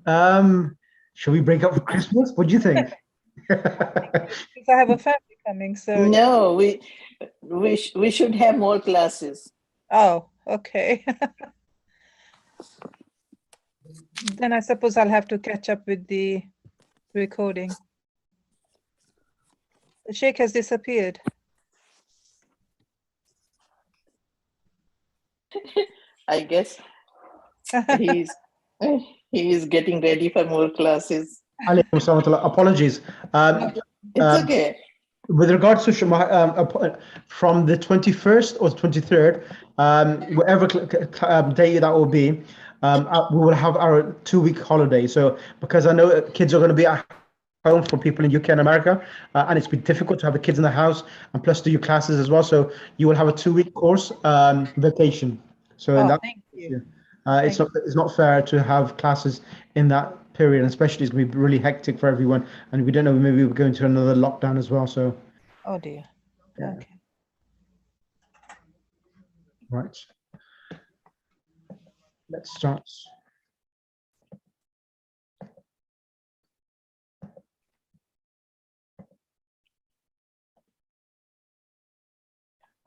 Shall we break up for Christmas? What do you think? Because I have a family coming, so No, we should have more classes. oh, okay. Then I suppose I'll have to catch up with the recording. The Sheikh has disappeared. I guess he's he is getting ready for more classes. Alaykum assalam wa rahmatullah. Apologies. It's okay. With regards to from the 21st or 23rd, whatever day that will be, we will have our 2-week holiday. So because I know kids are going to be at home for people in UK and America, and it's been difficult to have the kids in the house and plus do your classes as well. So you will have a 2-week course vacation. So in that, Thank you. it's not fair to have classes in that period, and especially it's going to be really hectic for everyone, and we don't know, maybe we're going to another lockdown as well. So Oh dear. yeah. Okay. Right, let's start.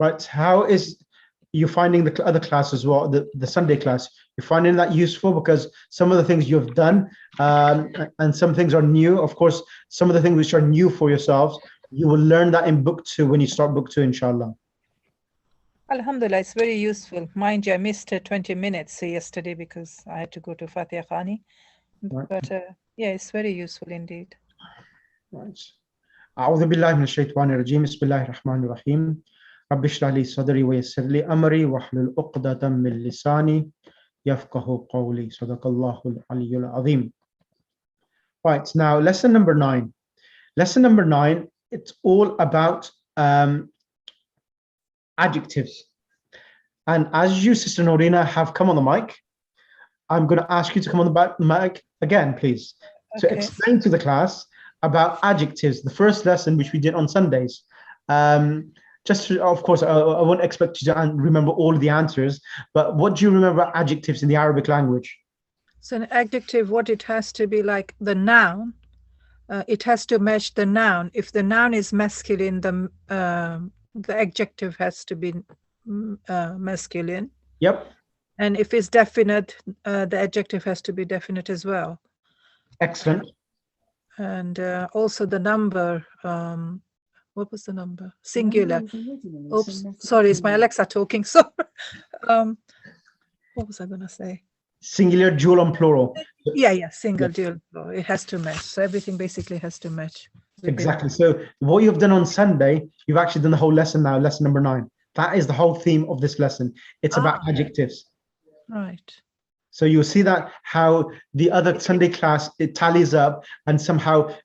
Right, how is you finding the other class as well, the Sunday class? You're finding that useful? Because some of the things you've done, and some things are new. Of course, some of the things which are new for yourselves, you will learn that in book 2 when you start book 2, inshallah. Alhamdulillah, it's very useful. Mind you, I missed 20 minutes yesterday because I had to go to Fatiha Khani. Right. But yeah, it's very useful indeed. Right. أعوذ بالله من الشيطان الرجيم بسم الله الرحمن الرحيم رب اشرح لي صدري ويسر لي أمري واحلل عقدة من لساني يفقهوا قولي صدق الله العلي العظيم. Right, now lesson number 9. Lesson number 9, it's all about adjectives. And as you, Sister Norina, have come on the mic, I'm going to ask you to come on the mic again, please, to Okay. explain to the class about adjectives, the first lesson which we did on Sundays. Just to, of course, I won't expect you to remember all of the answers, but what do you remember about adjectives in the Arabic language? So an adjective, what it has to be like the noun, it has to match the noun. If the noun is masculine, the adjective has to be masculine. Yep. And if it's definite, the adjective has to be definite as well. Excellent. And also the number, what was the number? Singular. Oops, sorry, it's my Alexa talking. So, what was I going to say? Singular, dual, and plural. Yeah, single, dual, plural. It has to match. So everything basically has to match. Exactly. So what you've done on Sunday, you've actually done the whole lesson now, lesson number 9. That is the whole theme of this lesson. It's about adjectives. Right. So you'll see that how the other Sunday class, it tallies up, and somehow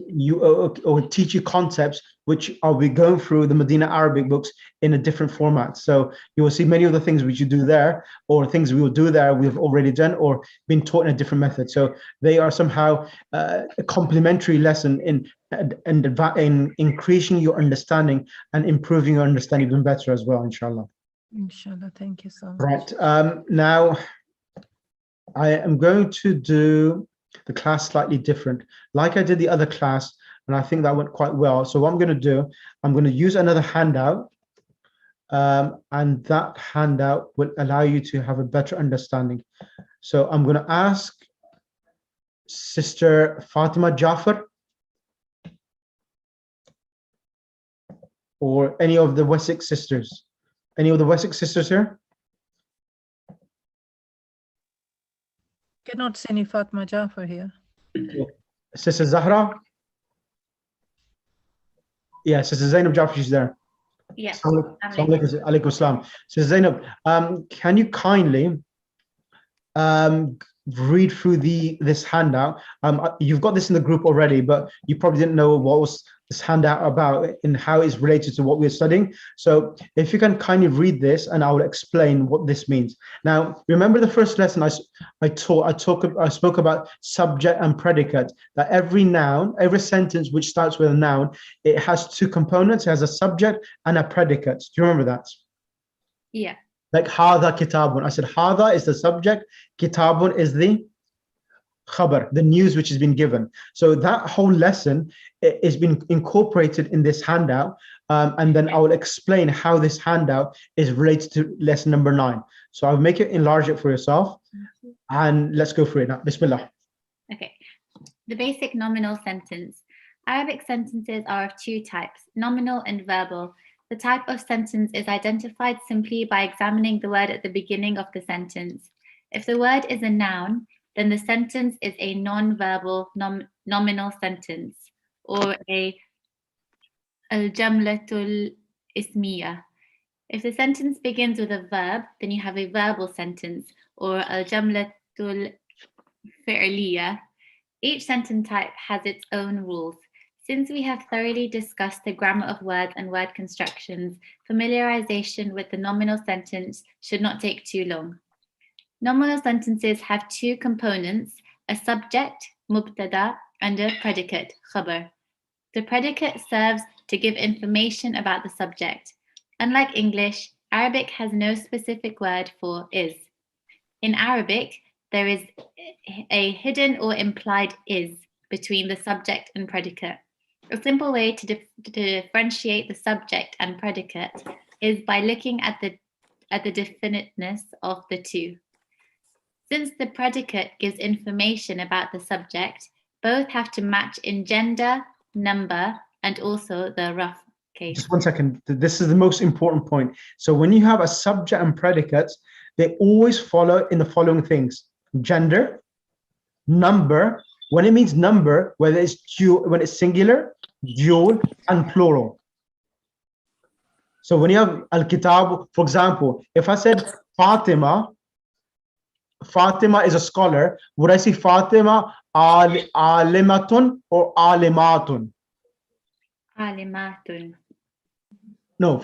you or teach you concepts which are we going through the Madinah Arabic books in a different format. So you will see many of the things which you do there, or things we will do there we've already done or been taught in a different method. So they are somehow a complementary lesson in increasing your understanding and improving your understanding even better as well, inshallah. Inshallah, thank you so much. Right, now I am going to do the class slightly different, like I did the other class, and I think that went quite well. So what I'm going to do, I'm going to use another handout, and that handout will allow you to have a better understanding. So I'm going to ask Sister Fatima Jafar or any of the Wessex sisters. Any of the Wessex sisters here? Cannot see any Fatma Jafar here. Sister Zahra? Yeah, Sister Zainab Jafar, she's there. Yes. Alaikum salam. Sister Zainab, can you kindly read through this handout? You've got this in the group already, but you probably didn't know what was this handout about and how it's related to what we're studying. So if you can kindly read this, and I will explain what this means. Now, remember the first lesson I spoke about subject and predicate, that every noun, every sentence which starts with a noun, it has 2 components. It has a subject and a predicate. Do you remember that? Yeah. Like hadha kitabun. I said hadha is the subject, kitabun is the khabar, the news which has been given. So that whole lesson is been incorporated in this handout, and then I will explain how this handout is related to lesson number 9. So I'll make it, enlarge it for yourself, and let's go through it now. Bismillah. Okay. The basic nominal sentence. Arabic sentences are of two types, nominal and verbal. The type of sentence is identified simply by examining the word at the beginning of the sentence. If the word is a noun, then the sentence is a non-verbal nominal sentence, or a al-jamlatul ismiya. If the sentence begins with a verb, then you have a verbal sentence, or al-jamlatul fi'liya. Each sentence type has its own rules. Since we have thoroughly discussed the grammar of words and word constructions, familiarization with the nominal sentence should not take too long. Nominal sentences have two components, a subject, mubtada, and a predicate, khabar. The predicate serves to give information about the subject. Unlike English, Arabic has no specific word for is. In Arabic, there is a hidden or implied is between the subject and predicate. A simple way to differentiate the subject and predicate is by looking at the definiteness of the two. Since the predicate gives information about the subject, both have to match in gender, number, and also the rough case. Just 1 second. This is the most important point. So when you have a subject and predicate, they always follow in the following things: gender, number. When it means number, whether it's when it's singular, dual, and plural. So when you have al-kitab, for example, if I said Fatima is a scholar, would I say Fatima alimatun or alimatun? Alimatun. No,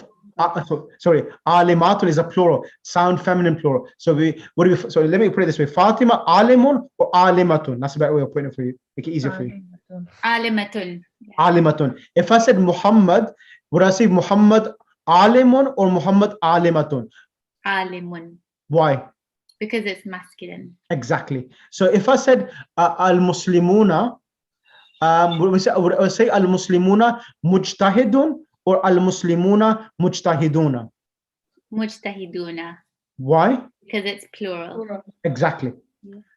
sorry, alimatun is a plural, sound feminine plural. So so let me put it this way: Fatima alimun or alimatun? That's a better way of putting it for you. Make it easier for you. Alimatun. Alimatun. If I said Muhammad, would I say Muhammad alimun or Muhammad alimatun? Alimun. Why? Because it's masculine. Exactly. So if I said al-Muslimuna, would I say al-Muslimuna mujtahidun or al-Muslimuna mujtahiduna? Mujtahiduna. Why? Because it's plural. Exactly.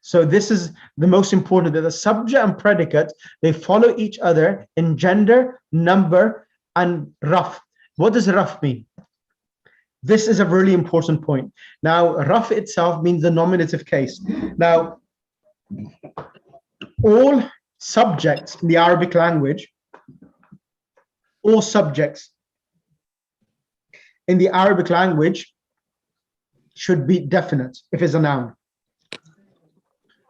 So this is the most important, that the subject and predicate, they follow each other in gender, number, and rough. What does rough mean? This is a really important point. Now, rough itself means the nominative case. Now, all subjects in the Arabic language, all subjects in the Arabic language should be definite if it's a noun.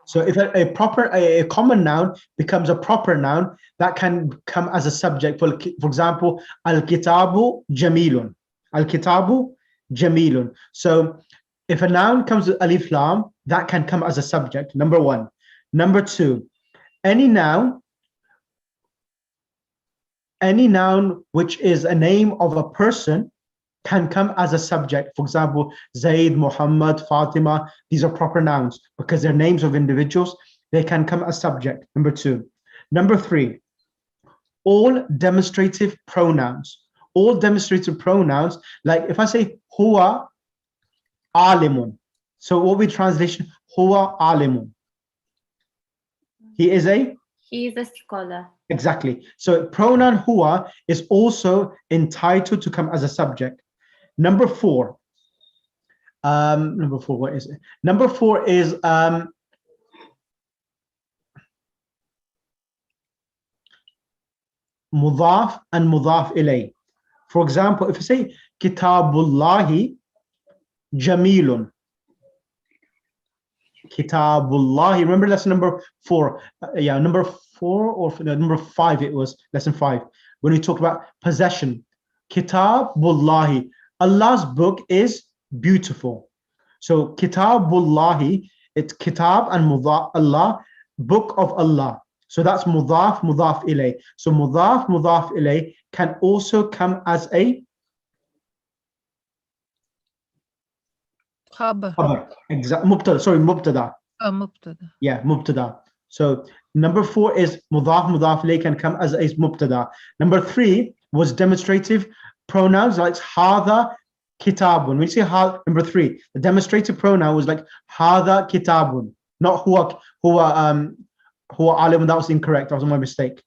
So if a common noun becomes a proper noun, that can come as a subject. For example, al-kitabu jamilun. Al-kitabu jamilun. So if a noun comes with alif lam, that can come as a subject, number 1. Number 2, any noun which is a name of a person can come as a subject. For example, Zaid, Muhammad, Fatima, these are proper nouns because they're names of individuals. They can come as subject, number 2. Number 3, all demonstrative pronouns. All demonstrative pronouns, like if I say huwa alimun. So what we translation, huwa alimun. He is a scholar. Exactly. So pronoun huwa is also entitled to come as a subject. Number 4. What is it? Number 4 is mudaf and mudaf ilay. For example, if I say kitabullahi jamilun. Kitabullahi. Remember lesson number 4. Number 4 or no, number 5. It was lesson 5 when we talked about possession. Kitabullahi. Allah's book is beautiful. So kitabullahi, it's kitab and mudaf, Allah, book of Allah. So that's mudaf, mudaf ilay. So mudaf, mudaf ilay can also come as a Khabar. Mubtada. Sorry, mubtada. Mubtada. Yeah, mubtada. So number 4 is mudaf, mudaf ilayh can come as a mubtada. Number 3 was demonstrative pronouns like hadha kitabun. When you say number 3, the demonstrative pronoun was like hadha kitabun, not huwa alimun. That was incorrect. That was my mistake.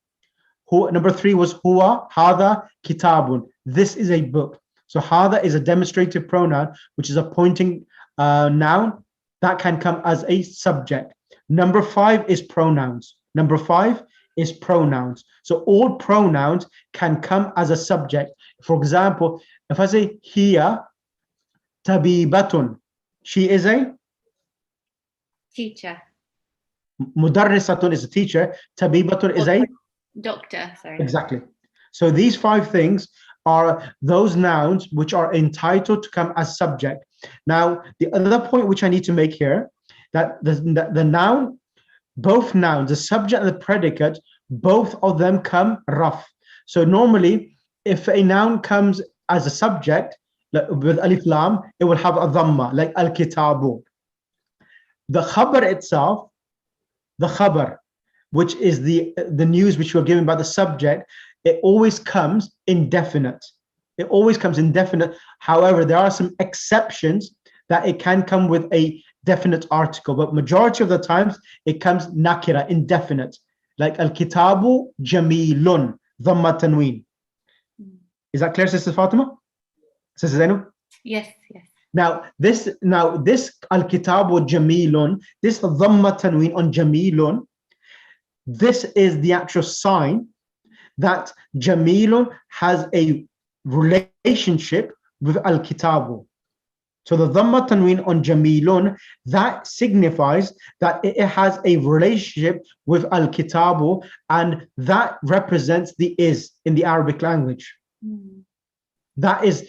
Number 3 was huwa hadha kitabun. This is a book. So hadha is a demonstrative pronoun, which is a pointing noun that can come as a subject. Number 5 is pronouns. Number 5 is pronouns. So all pronouns can come as a subject. For example, if I say hiya tabibatun, she is a teacher. Mudarrisatun is a teacher. Tabibatun is a doctor. Sorry. Exactly. So these 5 things are those nouns which are entitled to come as subject. Now, the other point which I need to make here, that the noun, both nouns, the subject and the predicate, both of them come raf. So normally, if a noun comes as a subject, like with alif lam, it will have a dhamma, like al-kitabu. The khabar itself, the khabar, which is the news which we're given by the subject, it always comes indefinite. It always comes indefinite. However, there are some exceptions that it can come with a definite article, but majority of the times it comes nakira, indefinite, like al-kitabu jamilun, dhamma tanween. Is that clear, Sister Fatima? Sister Zainab? Yes, yes. Now this al-kitabu jamilun, this dhamma tanween on jamilun, this is the actual sign that jamilun has a relationship with al-kitabu. So the dhamma tanween on jamilun, that signifies that it has a relationship with al-kitabu, and that represents the is in the Arabic language. That is,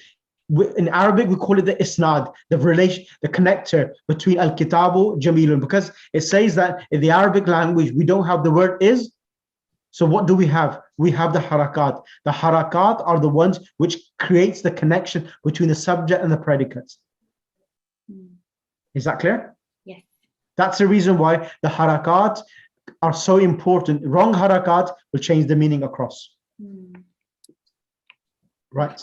in Arabic we call it the isnad, the relation, the connector between al-kitabu, jamilun, because it says that in the Arabic language we don't have the word is. So what do we have? We have the harakat. The harakat are the ones which creates the connection between the subject and the predicates. Is that clear? Yes. That's the reason why the harakat are so important. Wrong harakat will change the meaning across. Right.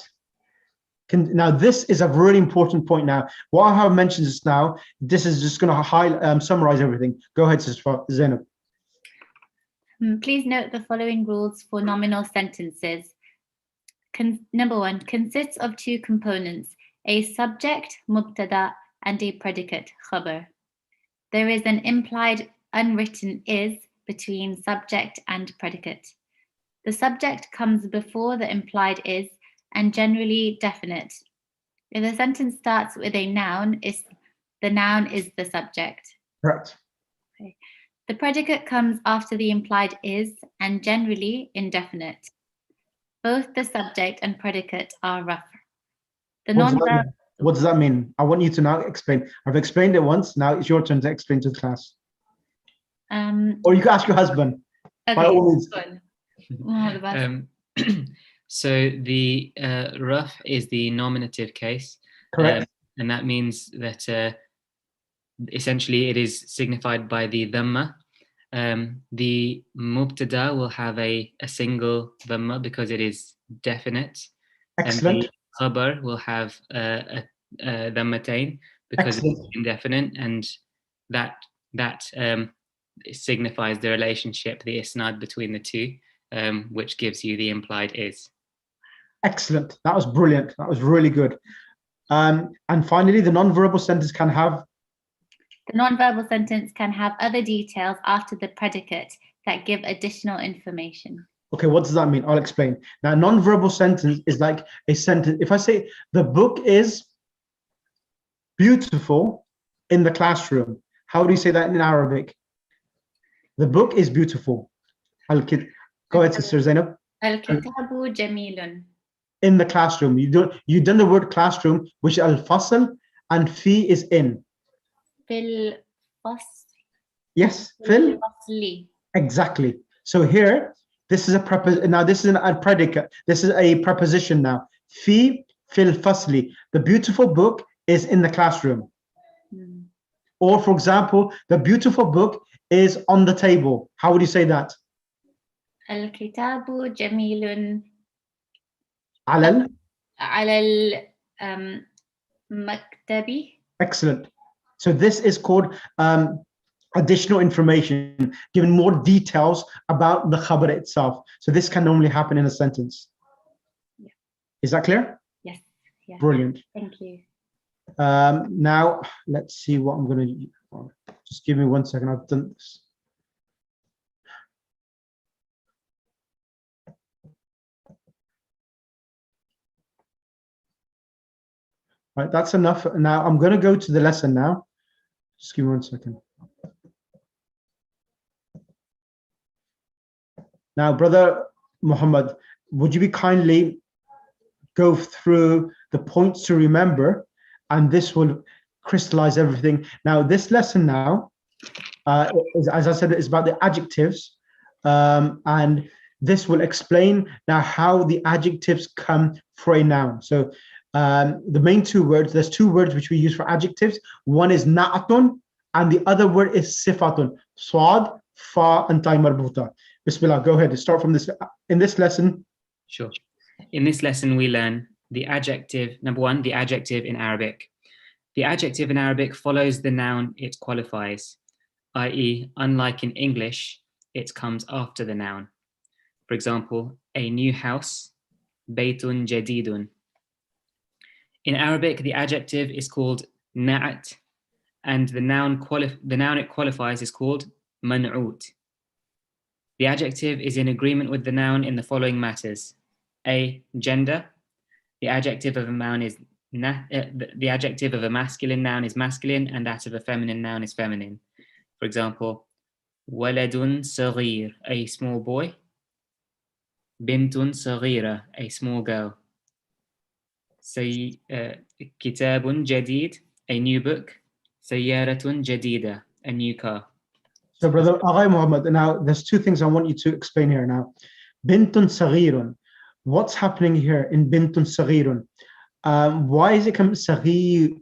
Now this is a really important point. Now what I have mentioned just now, this is just going to summarize everything. Go ahead, Sister Zainab. Please note the following rules for nominal sentences. Number 1, consists of 2 components, a subject, mubtada, and a predicate, khabar. There is an implied unwritten is between subject and predicate. The subject comes before the implied is and generally definite. If the sentence starts with a noun, the noun is the subject. Right. Okay. The predicate comes after the implied is and generally indefinite. Both the subject and predicate are rough. What does that mean? I want you to now explain. I've explained it once. Now it's your turn to explain to the class. Or you can ask your husband. Okay. By all means. So the rough is the nominative case. Correct. And that means that essentially it is signified by the dhamma. The mubtada will have a single dhamma because it is definite. Excellent. And the khabar will have a dhammatain because Excellent. it's indefinite, and that signifies the relationship, the isnad between the two, which gives you the implied is. Excellent. That was brilliant. That was really good. And finally, the non-verbal sentence can have. The non-verbal sentence can have other details after the predicate that give additional information. Okay, what does that mean? I'll explain. Now, non-verbal sentence is like a sentence. If I say the book is beautiful in the classroom, how do you say that in Arabic? The book is beautiful. Go ahead, Sister Zainab. Al-kitabu jamilun. In the classroom. You've done the word classroom, which al-fasl, and fi is in. Fil fasl. Yes, fil. Fasli. Exactly. So here, this is a preposition. Now this is a predicate. This is a preposition now. Fi fil fasli. The beautiful book is in the classroom. Or for example, the beautiful book is on the table. How would you say that? الكتاب جميل على على المكتب. Excellent. So this is called additional information, giving more details about the khabar itself. So this can only happen in a sentence. Yeah. Is that clear? Yes. Yeah. Brilliant. Thank you. Now let's see what I'm going to just give me 1 second. I've done this. Right, that's enough. Now I'm going to go to the lesson now. Just give me 1 second. Now, Brother Muhammad, would you be kindly go through the points to remember, and this will crystallize everything. Now, this lesson now, as I said, is about the adjectives, and this will explain now how the adjectives come for a noun. So the main two words, there's two words which we use for adjectives. One is na'atun, and the other word is sifatun. Swad, fa, and ta marbuta. Bismillah, go ahead. Start from this. In this lesson. Sure. In this lesson, we learn the adjective. Number one, the adjective in Arabic. The adjective in Arabic follows the noun it qualifies, i.e., unlike in English, it comes after the noun. For example, a new house, baytun jadidun. In Arabic, the adjective is called na'at, and the noun it qualifies is called man'ut. The adjective is in agreement with the noun in the following matters. A, gender. The adjective of a noun is the adjective of a masculine noun is masculine, and that of a feminine noun is feminine. For example, waladun saghir, a small boy. Bintun saghira, a small girl. Kitabun jadid, a new book. Sayyaratun jadida, a new car. So, Brother Aghay Muhammad, now there's two things I want you to explain here now. Bintun saghirun. What's happening here in bintun saghirun? Why is it come saghiratun?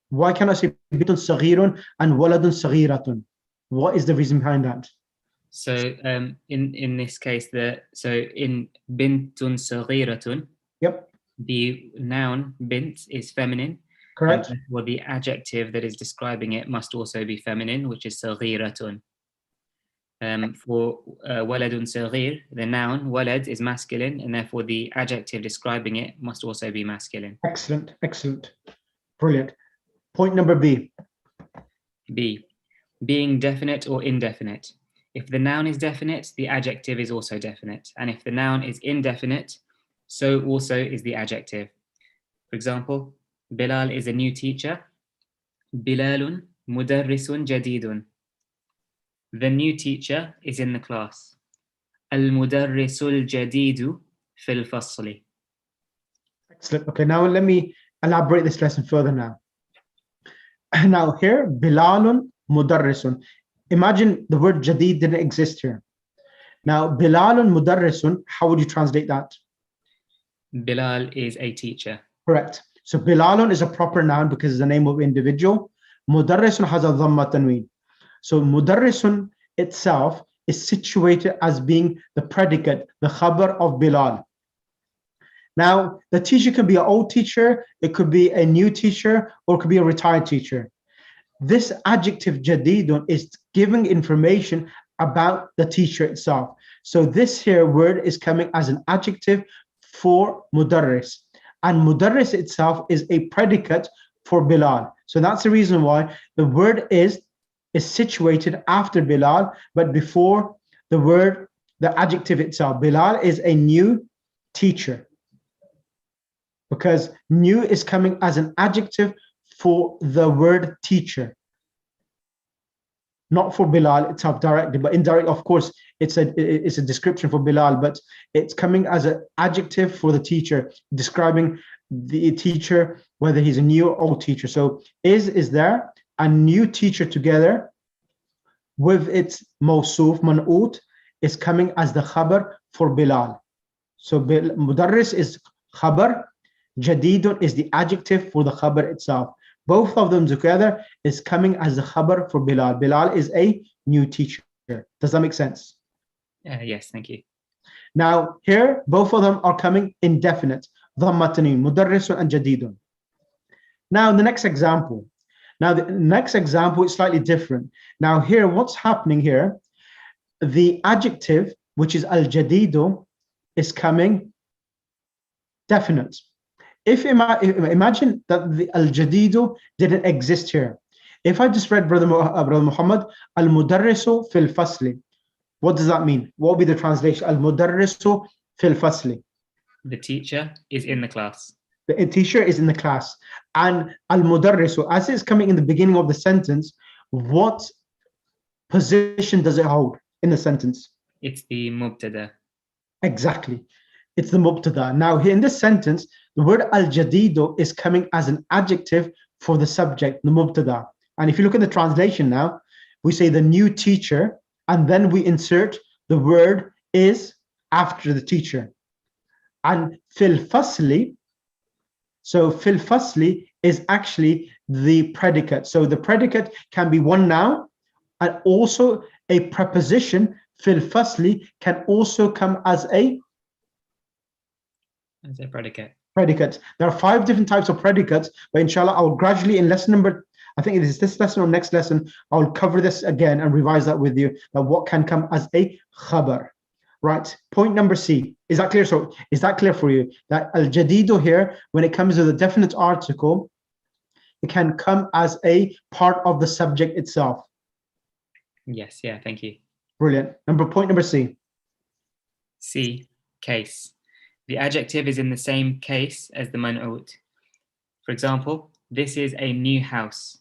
Why can't I say bintun saghirun and waladun saghiratun? What is the reason behind that? So in this case, in bintun saghiratun, yep, the noun bint is feminine. Correct. Well, the adjective that is describing it must also be feminine, which is saghiratun. For waladun saghir, the noun walad is masculine, and therefore the adjective describing it must also be masculine. Excellent, excellent, brilliant. Point number B. B, being definite or indefinite. If the noun is definite, the adjective is also definite, and if the noun is indefinite, so also is the adjective. For example, Bilal is a new teacher. Bilalun mudarrisun jadidun. The new teacher is in the class. Al-mudarrisul jadidu fil fasli. Excellent. Okay, now let me elaborate this lesson further now. Now here, Bilalun mudarrisun. Imagine the word jadid didn't exist here. Now, Bilalun mudarrisun, how would you translate that? Bilal is a teacher. Correct. So Bilalun is a proper noun because it's the name of individual. Mudarrisun has a dhamma tanween. So Mudarrisun itself is situated as being the predicate, the khabar of Bilal. Now, the teacher could be an old teacher, it could be a new teacher, or it could be a retired teacher. This adjective jadidun is giving information about the teacher itself. So this here word is coming as an adjective for Mudarris. And Mudarris itself is a predicate for Bilal. So that's the reason why the word is situated after Bilal, but before the word, the adjective itself. Bilal is a new teacher, because new is coming as an adjective for the word teacher, not for Bilal itself directly, but indirectly, of course, it's a description for Bilal, but it's coming as an adjective for the teacher, describing the teacher, whether he's a new or old teacher. So is there a new teacher together with its mawsuf, man'ut, is coming as the khabar for Bilal. So Mudarris is khabar, jadidun is the adjective for the khabar itself. Both of them together is coming as the khabar for Bilal. Bilal is a new teacher. Does that make sense? Yes, thank you. Now here, both of them are coming indefinite. Dhammatani, mudarrisun and jadidun. Now the next example. Now the next example is slightly different. Now here, what's happening here? The adjective, which is al-jadidu, is coming definite. If imagine that the al-jadidu didn't exist here. If I just read Brother Muhammad, al-mudarrisu fil fasli. What does that mean? What will be the translation? Al-mudarrisu fil fasli. The teacher is in the class. The teacher is in the class. And al-mudarrisu, as it's coming in the beginning of the sentence, what position does it hold in the sentence? It's the mubtada. Exactly. It's the mubtada. Now here in this sentence, the word al-jadidu is coming as an adjective for the subject, the mubtada. And if you look at the translation now, we say the new teacher, and then we insert the word is after the teacher. And fil fasli, so fil fasli is actually the predicate. So the predicate can be one noun, and also a preposition, fil fasli, can also come as a predicate. Predicate. There are 5 different types of predicates, but inshallah, I'll gradually in lesson number, I think it is this lesson or next lesson, I'll cover this again and revise that with you, that what can come as a khabar. Right, point number C. Is that clear? So is that clear for you? That al-jadidu here, when it comes to the definite article, it can come as a part of the subject itself. Yes, yeah, thank you. Brilliant. Point number C. C, case. The adjective is in the same case as the man'ut. For example, this is a new house.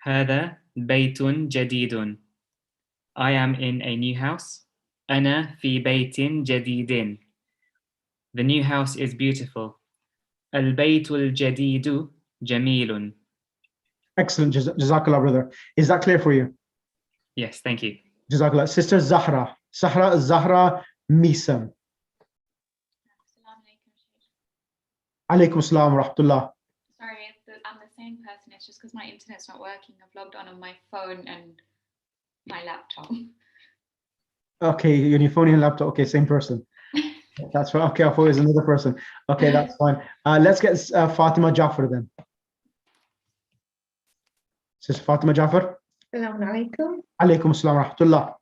هذا بيت جديد. I am in a new house. أنا في بيت جديد. The new house is beautiful. البيت الجديد جميل. Excellent. Jazakallah, brother. Is that clear for you? Yes, thank you. Jazakallah. Sister Zahra. Zahra Misam. Alaikum assalam wa rahmatullah. Sorry, I'm the same person. It's just because my internet's not working. I've logged on my phone and my laptop. Okay, your phone and laptop. Okay, same person. That's right. Okay, I thought it was another person. Okay, that's fine. Let's get Fatima Jafar then. Sister Fatima Jafar. Assalamu alaikum. Alaikum assalam wa rahmatullah.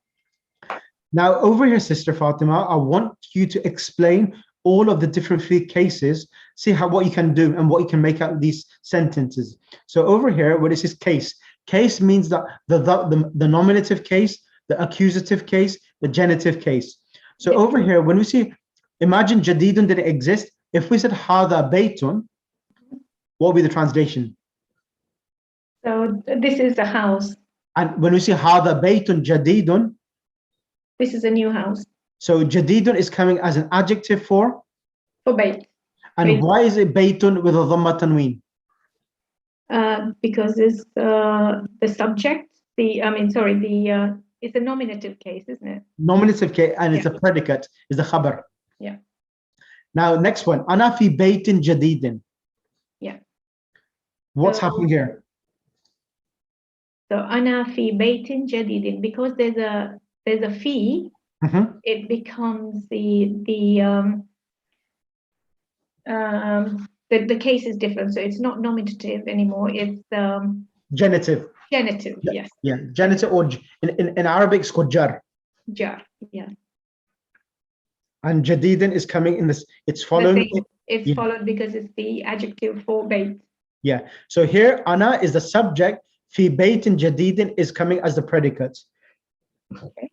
Now, over here, Sister Fatima, I want you to explain all of the different cases, see what you can do and what you can make out of these sentences. So over here, what is this case? Case means that the nominative case, the accusative case, the genitive case. So over here, when we see, imagine jadidun didn't exist. If we said hadha baytun, what would be the translation? So this is the house. And when we see hadha baytun jadidun, this is a new house. So jadidun is coming as an adjective for bayt. And bayt. Why is it baytun with a dhamma tanween? Because it's the subject. It's a nominative case, isn't it? Nominative case, and it's a predicate. Is the khabar. Yeah. Now next one. Ana fi baytin jadidin. Yeah. What's happening here? So ana fi baytin jadidin, because there's a fi. Mm-hmm. It becomes the case is different, so it's not nominative anymore. It's genitive. Genitive, yes. Yeah, genitive, or in Arabic it's called jar. Jar, yeah. And jadidin is coming in this. It's following. It's followed because it's the adjective for bayt. Yeah. So here ana is the subject. Fi baytin jadidin is coming as the predicate. Okay.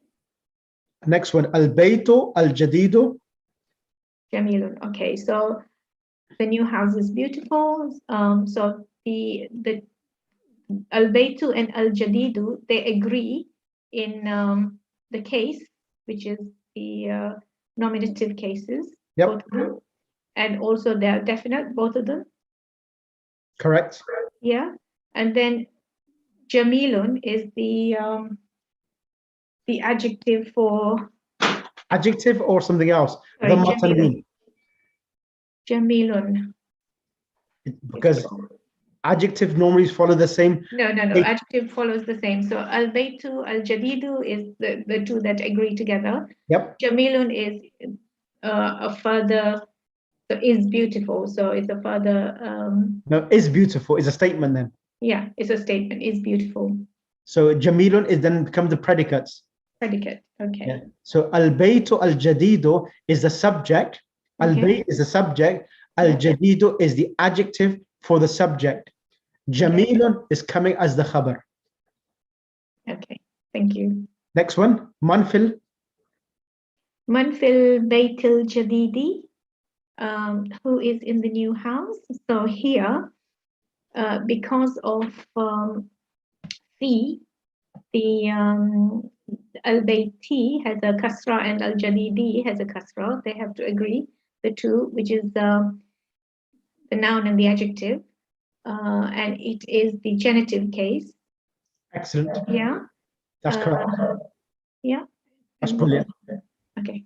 Next one, al-baytu al-jadidu. Jamilun. Okay, so the new house is beautiful. So the al-baytu and al-jadidu, they agree in the case, which is the nominative cases. Yep. Both of them. And also they are definite, both of them. Correct. Yeah. And then jamilun is the adjective for adjective or something else. Jamilun. Because adjective normally follow the same. No. Adjective follows the same. So al-baytu, al-jadidu is the two that agree together. Yep. Jamilun is a further, so is beautiful. So it's a further. No, is beautiful is a statement then. Yeah, it's a statement. Is beautiful. So jamilun is then becomes the predicates. Predicate. Okay. Yeah. So al-baytu al-jadidu is the subject. Al-bayt is the subject. Al-jadidu is the adjective for the subject. Jamilun is coming as the khabar. Okay. Thank you. Next one, manfil. Manfil baytil jadidi, who is in the new house. So here, because of the al-bayti has a kasra and al-jadidi has a kasra. They have to agree, the two, which is the noun and the adjective, and it is the genitive case. Excellent. Yeah. That's correct. Yeah. That's brilliant. Okay.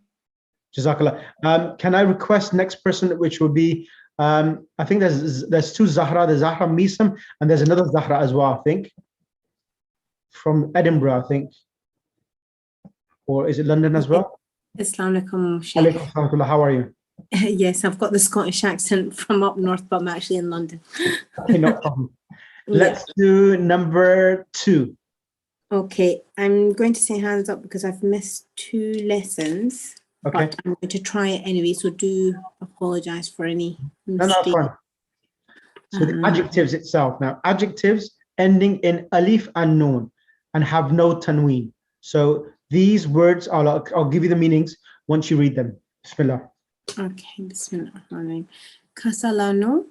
Jazakallah. Can I request next person, which will be, I think there's two Zahra, there's Zahra Misam, and there's another Zahra as well, I think. From Edinburgh, I think. Or is it London as well? Assalamu alaikum, Shaykh. Alaikum salam. How are you? Yes, I've got the Scottish accent from up north, but I'm actually in London. Okay, no problem. Let's do number 2. Okay, I'm going to say hands up because I've missed 2 lessons. Okay. But I'm going to try it anyway, so do apologize for any No, mistake. fine. So the adjectives itself. Now, adjectives ending in alif and noon and have no tanween. So these words are, I'll give you the meanings once you read them. Bismillah. Okay, bismillah. Kasalano.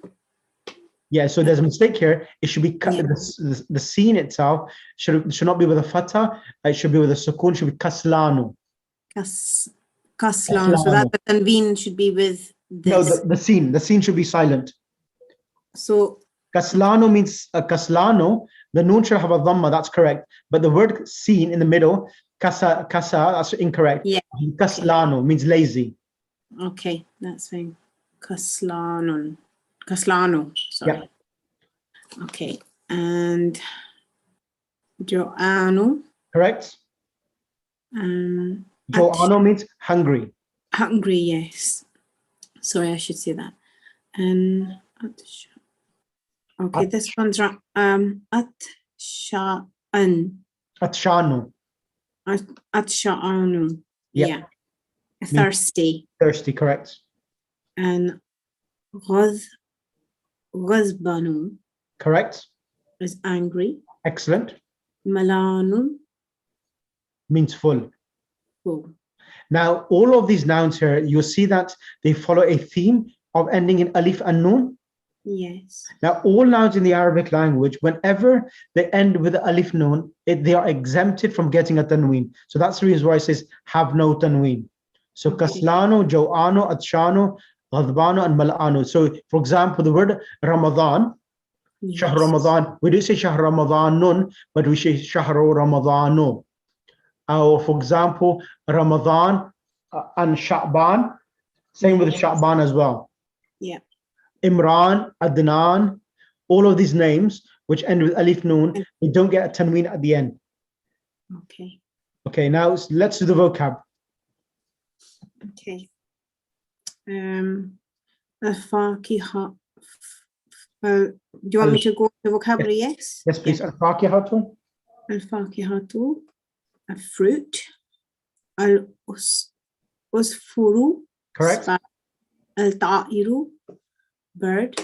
Yeah, so there's a mistake here. It should be the scene itself should not be with a fatha. It should be with a sukun. Should be kaslano. Kaslano. So that the tanween should be with this. No, the scene. The scene should be silent. So kaslano means kaslano. The noon should have a dhamma. That's correct. But the word scene in the middle, kasa, that's incorrect. Yeah. Kaslano means lazy. Okay, that's fine. Kaslano, sorry. Yeah. Okay, and Jo'ano. Correct. Jo'ano means hungry. Hungry, yes. Sorry, I should say that. And okay, this one's right. Atsha'an. Atshanu. Atsha'anu. Yeah. Thirsty. Thirsty, correct. And Ghazbanu Correct. is angry. Excellent. Malanu means full. full. Now, all of these nouns here, you'll see that they follow a theme of ending in alif and noon. Yes. Now, all nouns in the Arabic language, whenever they end with alif noon, they are exempted from getting a tanween. So that's the reason why it says have no tanween. So kaslano, jo'ano, atshano, ghadbano, and mal'ano. So, for example, the word Ramadan, Shahr Ramadan, we do say Shahr Ramadanun, but we say Shahru Ramadano. Or, for example, Ramadan and Sha'ban, same with Sha'ban as well. Yeah. Imran, Adnan, all of these names which end with alif noon, they don't get a tanween at the end. Okay. Okay, now let's do the vocab. Okay. Al-Faqiha. Do you want me to go to the vocabulary? Yes. Yes, please. Al-Faqihatu. Al-Faqihatu, a fruit. Al-Usfuru. Correct. Al-Ta'iru, bird.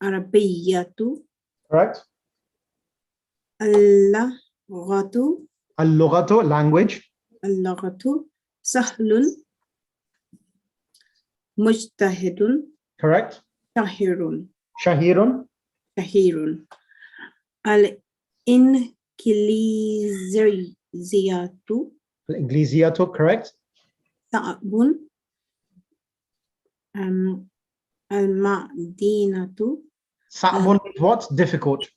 Al-Arabiyatu. Correct. Al-Laghatu. Al-Lughatu, language. Al-Laghatu. Sahlun. Mujtahidun. Correct. Shahirun. Shahirun. Shahirun. Al-Ingliziyatu. Al-Ingliziyatu, correct. Sa'bun. Al-Madinatu. Sa'bun means what? Difficult.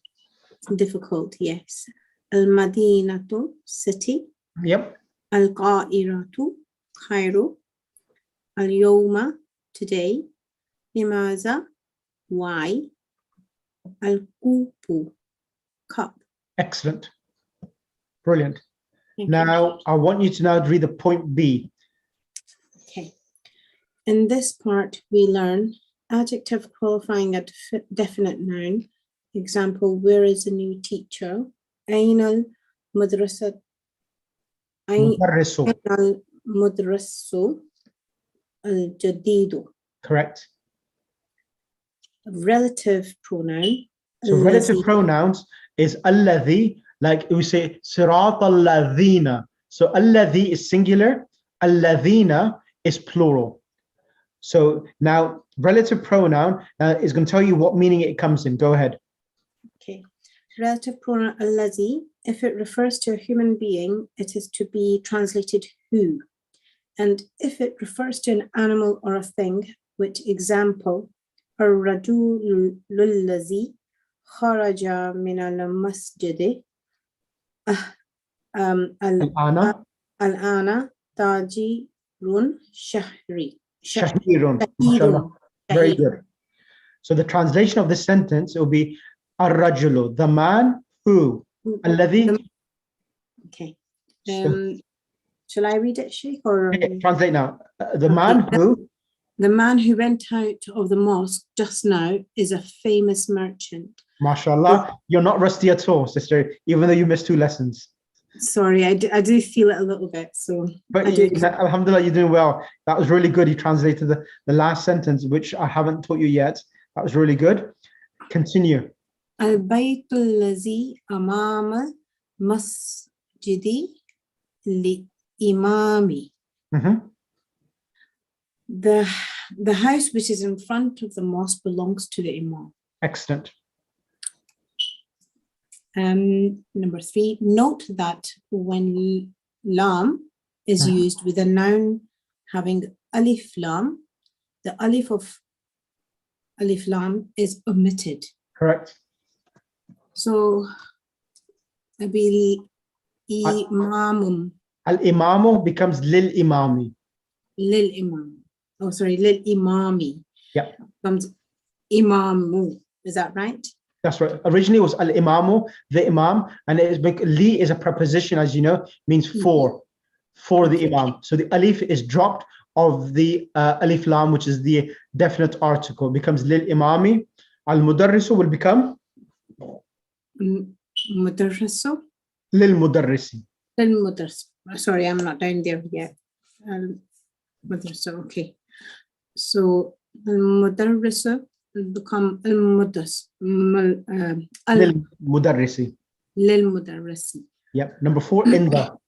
Difficult, yes. Al-Madinatu, city. Yep. Al-Qa'iratu, Cairo. Al-Yawma, today. Limaza, Y. Al-kupu, cup. Excellent. Brilliant. Thank you. Now, I want you to now read the point B. Okay. In this part, we learn adjective qualifying a definite noun. Example, where is the new teacher? أين المدرسة؟ مدرس. أين المدرس الجديد? Correct. Relative pronoun. So relative الذي. pronouns is alladhi, like we say sirat alladhina. So alladhi is singular, alladhina is plural. So now relative pronoun is going to tell you what meaning it comes in. Go ahead. Okay. Relative pronoun الذي, if it refers to a human being, it is to be translated who. And if it refers to an animal or a thing, which example, الرجل الذي خرج من المسجد الآن تاجر شهري. Shahirun. Mashallah. Very good. So the translation of this sentence will be الرجل, the man who. الذي. Okay. So, shall I read it, Sheikh? Or okay, translate now. The man who. The man who went out of the mosque just now is a famous merchant. MashaAllah, you're not rusty at all, sister, even though you missed 2 lessons. Sorry, I do feel it a little bit. So, but alhamdulillah, you're doing well. That was really good. You translated the last sentence, which I haven't taught you yet. That was really good. Continue. البيت الذي أمام مسجدي لإمامي. The house which is in front of the mosque belongs to the imam. Excellent. Number 3, note that when lam is used with a noun having alif lam, the alif of alif lam is omitted. Correct. So, abil imamum. Al-imamu becomes lil imami. Lil imam. Oh, sorry, lil imami. Yeah. Becomes imamu. Is that right? That's right. Originally it was al-imamu, the imam, and it is li is a preposition, as you know, means for the imam. So the alif is dropped of the alif lam, which is the definite article, becomes lil imami. Al-mudarrisu will become Mudarrisu. Lil mudarrisi. Lil mudarris. Sorry, I'm not down there yet. Mudarrisu, okay. So al-mudarrisu will become al-mudarris. Lil mudarrisi. Lil mudarrisi. Yep. Number 4, in the.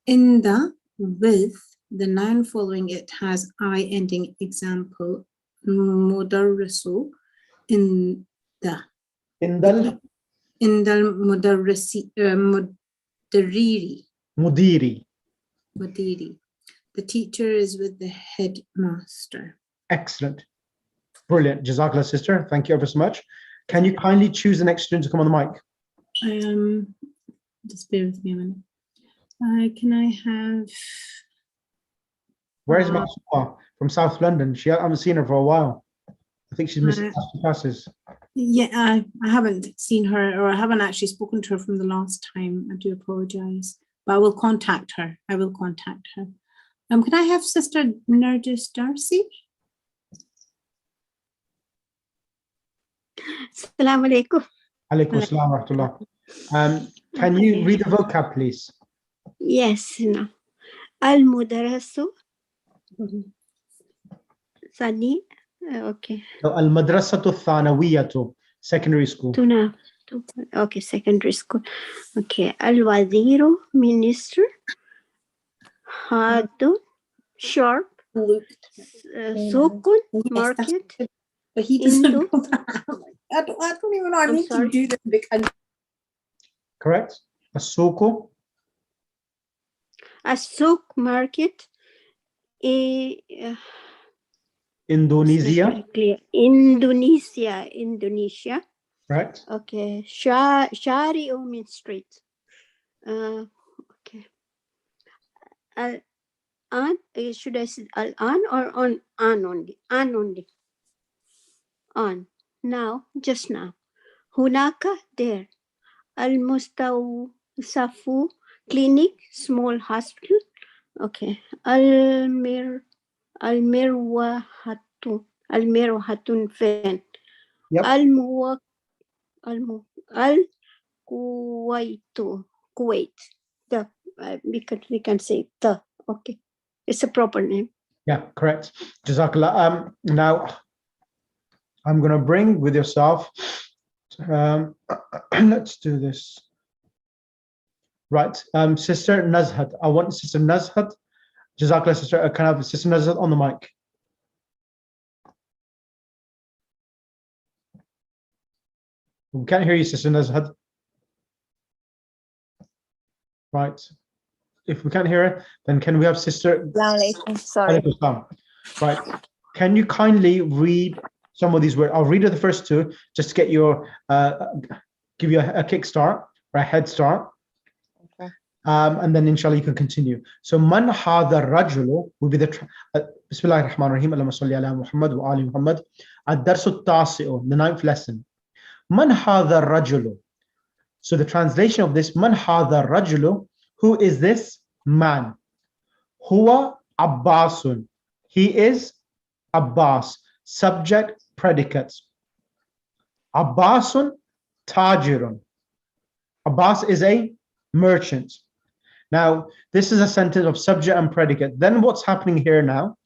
In the, with the noun following it has I ending. Example, mudarrisu in the. In the mudarrisi, mudiri. The teacher is with the headmaster. Excellent. Brilliant. Jazakallah, sister. Thank you ever so much. Can you kindly choose the next student to come on the mic? Just bear with me a minute. Can I have... Where is Masua from South London? I haven't seen her for a while. I think she's missed the last 2 classes. Yeah, I haven't seen her, or I haven't actually spoken to her from the last time. I do apologize, but I will contact her. Can I have Sister Nergis Darcy? Assalamu alaikum. Alaikum assalam wa rahmatullah. Can you read the vocab, please? Yes. No. Al-Mudarrasu. Sani. Okay. So, Al-Madrasatu Thanawiyatu, secondary school. Okay, secondary school. Okay. Al-Waziru, minister. Hadu, sharp. Sukun, market. But he doesn't know that. I don't even know. I need to do this because... Correct. Asuku. Asuk, market. Indonesia. Indonesia. Right. Okay. Shari'u means street. Okay. An, should I say al-an or on? An only. An only. On. now, just now. Hunaka, there. Al-Mustawsafu, clinic, small hospital. Okay. Al-Mirwahatun, fan. Yep. Kuwait. The we can say the. Okay. It's a proper name. Yeah, correct. Jazakallah. Now, I'm going to bring with yourself, let's do this. Right, Sister Nazhat. I want Sister Nazhat. Jazakallah, Sister. Can I have Sister Nazhat on the mic? We can't hear you, Sister Nazhat. Right. If we can't hear her, then can we have Sister? Sorry. Right. Can you kindly read some of these words? I'll read the first two just to get your give you a kickstart or a head start. Okay. And then inshallah you can continue. So man hadha rajulu will be the Bismillahir Rahmanir Rahim. Allahumma salli ala Muhammad wa ali Muhammad. Ad-darsu at-tasi'u, the 9th lesson. Man hadha rajulu. So the translation of this, man hadha rajulu, who is this man? Huwa Abbasun. He is Abbas. Subject, predicates. Abbasun tajirun. Abbas is a merchant. Now, this is a sentence of subject and predicate. Then what's happening here now?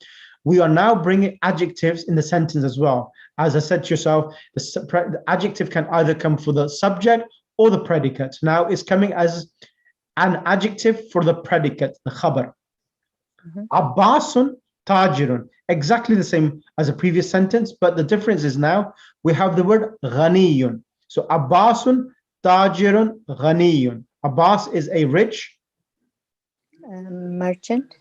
We are now bringing adjectives in the sentence as well. As I said to yourself, the adjective can either come for the subject or the predicate. Now it's coming as an adjective for the predicate, the khabar. Abbasun tajirun. Exactly the same as a previous sentence, but the difference is now we have the word ghaniyun. So Abbasun tajirun ghaniyun. Abbas is a rich Merchant.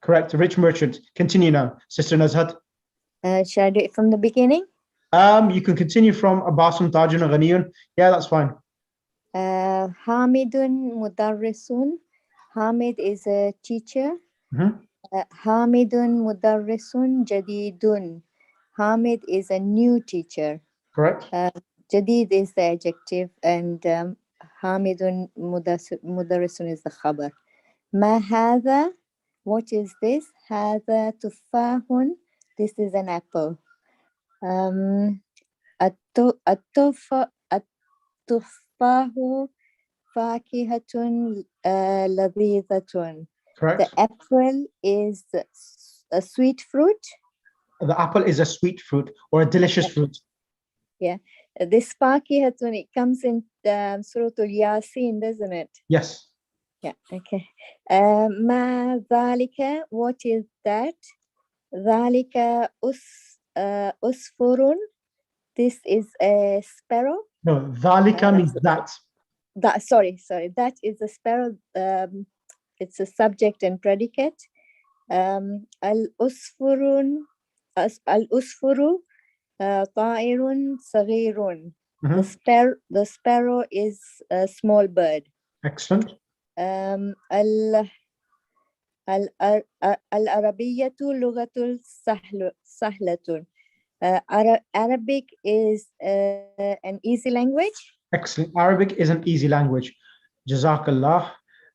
Correct, a rich merchant. Continue now, Sister Nazhat. Should I do it from the beginning? You can continue from Abbasun tajirun ghaniyun. Yeah, that's fine. Hamidun mudarrisun. Hamid is a teacher. Mhm. Hamidun mudarrisun jadidun. Hamid is a new teacher. Correct. Jadid is the adjective, and Hamidun mudarrisun is the khabar. Ma hadha, what is this? Hadha tufahun, this is an apple. At-tufahu fakihatun ladhidatun. Correct. The apple is a sweet fruit. The apple is a sweet fruit or a delicious fruit. Yeah. This fakihatun, it comes in Surah Al-Yasin, doesn't it? Yes. Yeah, okay. Ma dhalika, what is that? Dhalika usfurun, this is a sparrow. No, dhalika means that. Sorry, that is a sparrow. It's a subject and predicate. Al-usfuru ta'irun saghirun. The sparrow is a small bird. Excellent. Al-Arabiyyatu lughatul sahlatun. Arabic is an easy language. Excellent. Arabic is an easy language. Jazakallah.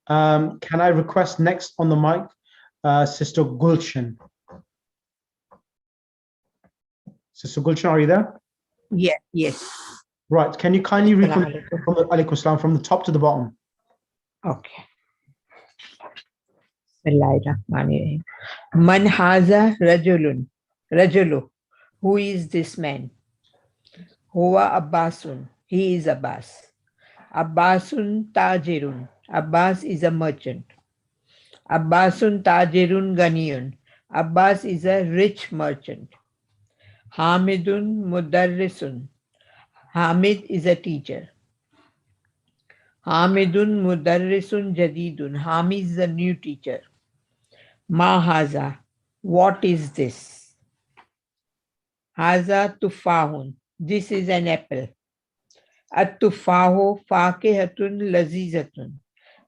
Can I request next on the mic, Sister Gulshan? Sister Gulshan, are you there? Yeah, yes. Right. Can you kindly read from the top to the bottom? Okay. Bismillahirrahmanirrahim. Man haza rajulun. Rajulu. Who is this man? Huwa Abbasun. He is Abbas. Abbasun tajirun. Abbas is a merchant. Abbasun tajirun ganiyun. Abbas is a rich merchant. Hamidun mudarrisun. Hamid is a teacher. Hamidun mudarrisun jadidun. Hamid is a new teacher. Ma haza. What is this? Haza tufahun. This is an apple. At-tufahu fakihatun lazizatun.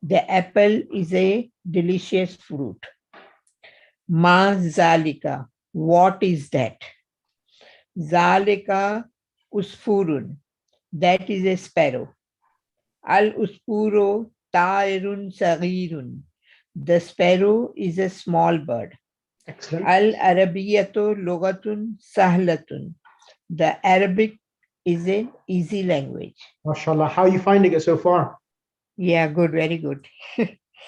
The apple is a delicious fruit. Ma zalika. What is that? Zalika usfurun. That is a sparrow. Al uspuro ta'irun saghirun. The sparrow is a small bird. Excellent. Al arabiyatu lugatun sahlatun. The Arabic is an easy language. MashaAllah. How are you finding it so far? Yeah, good, very good.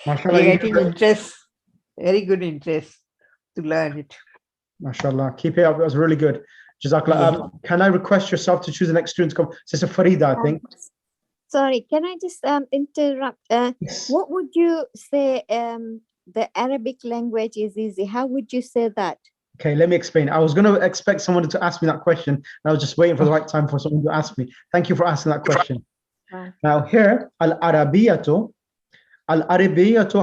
MashaAllah. You're getting interest, very good interest to learn it. MashaAllah. Keep it up. It was really good. Jazakallah. Yeah. Can I request yourself to choose the next student to come? Sister Farida, I think. Sorry, can I just interrupt? Yes. What would you say the Arabic language is easy? How would you say that? Okay, let me explain. I was going to expect someone to ask me that question, and I was just waiting for the right time for someone to ask me. Thank you for asking that question. Wow. Now here, al-arabiyatu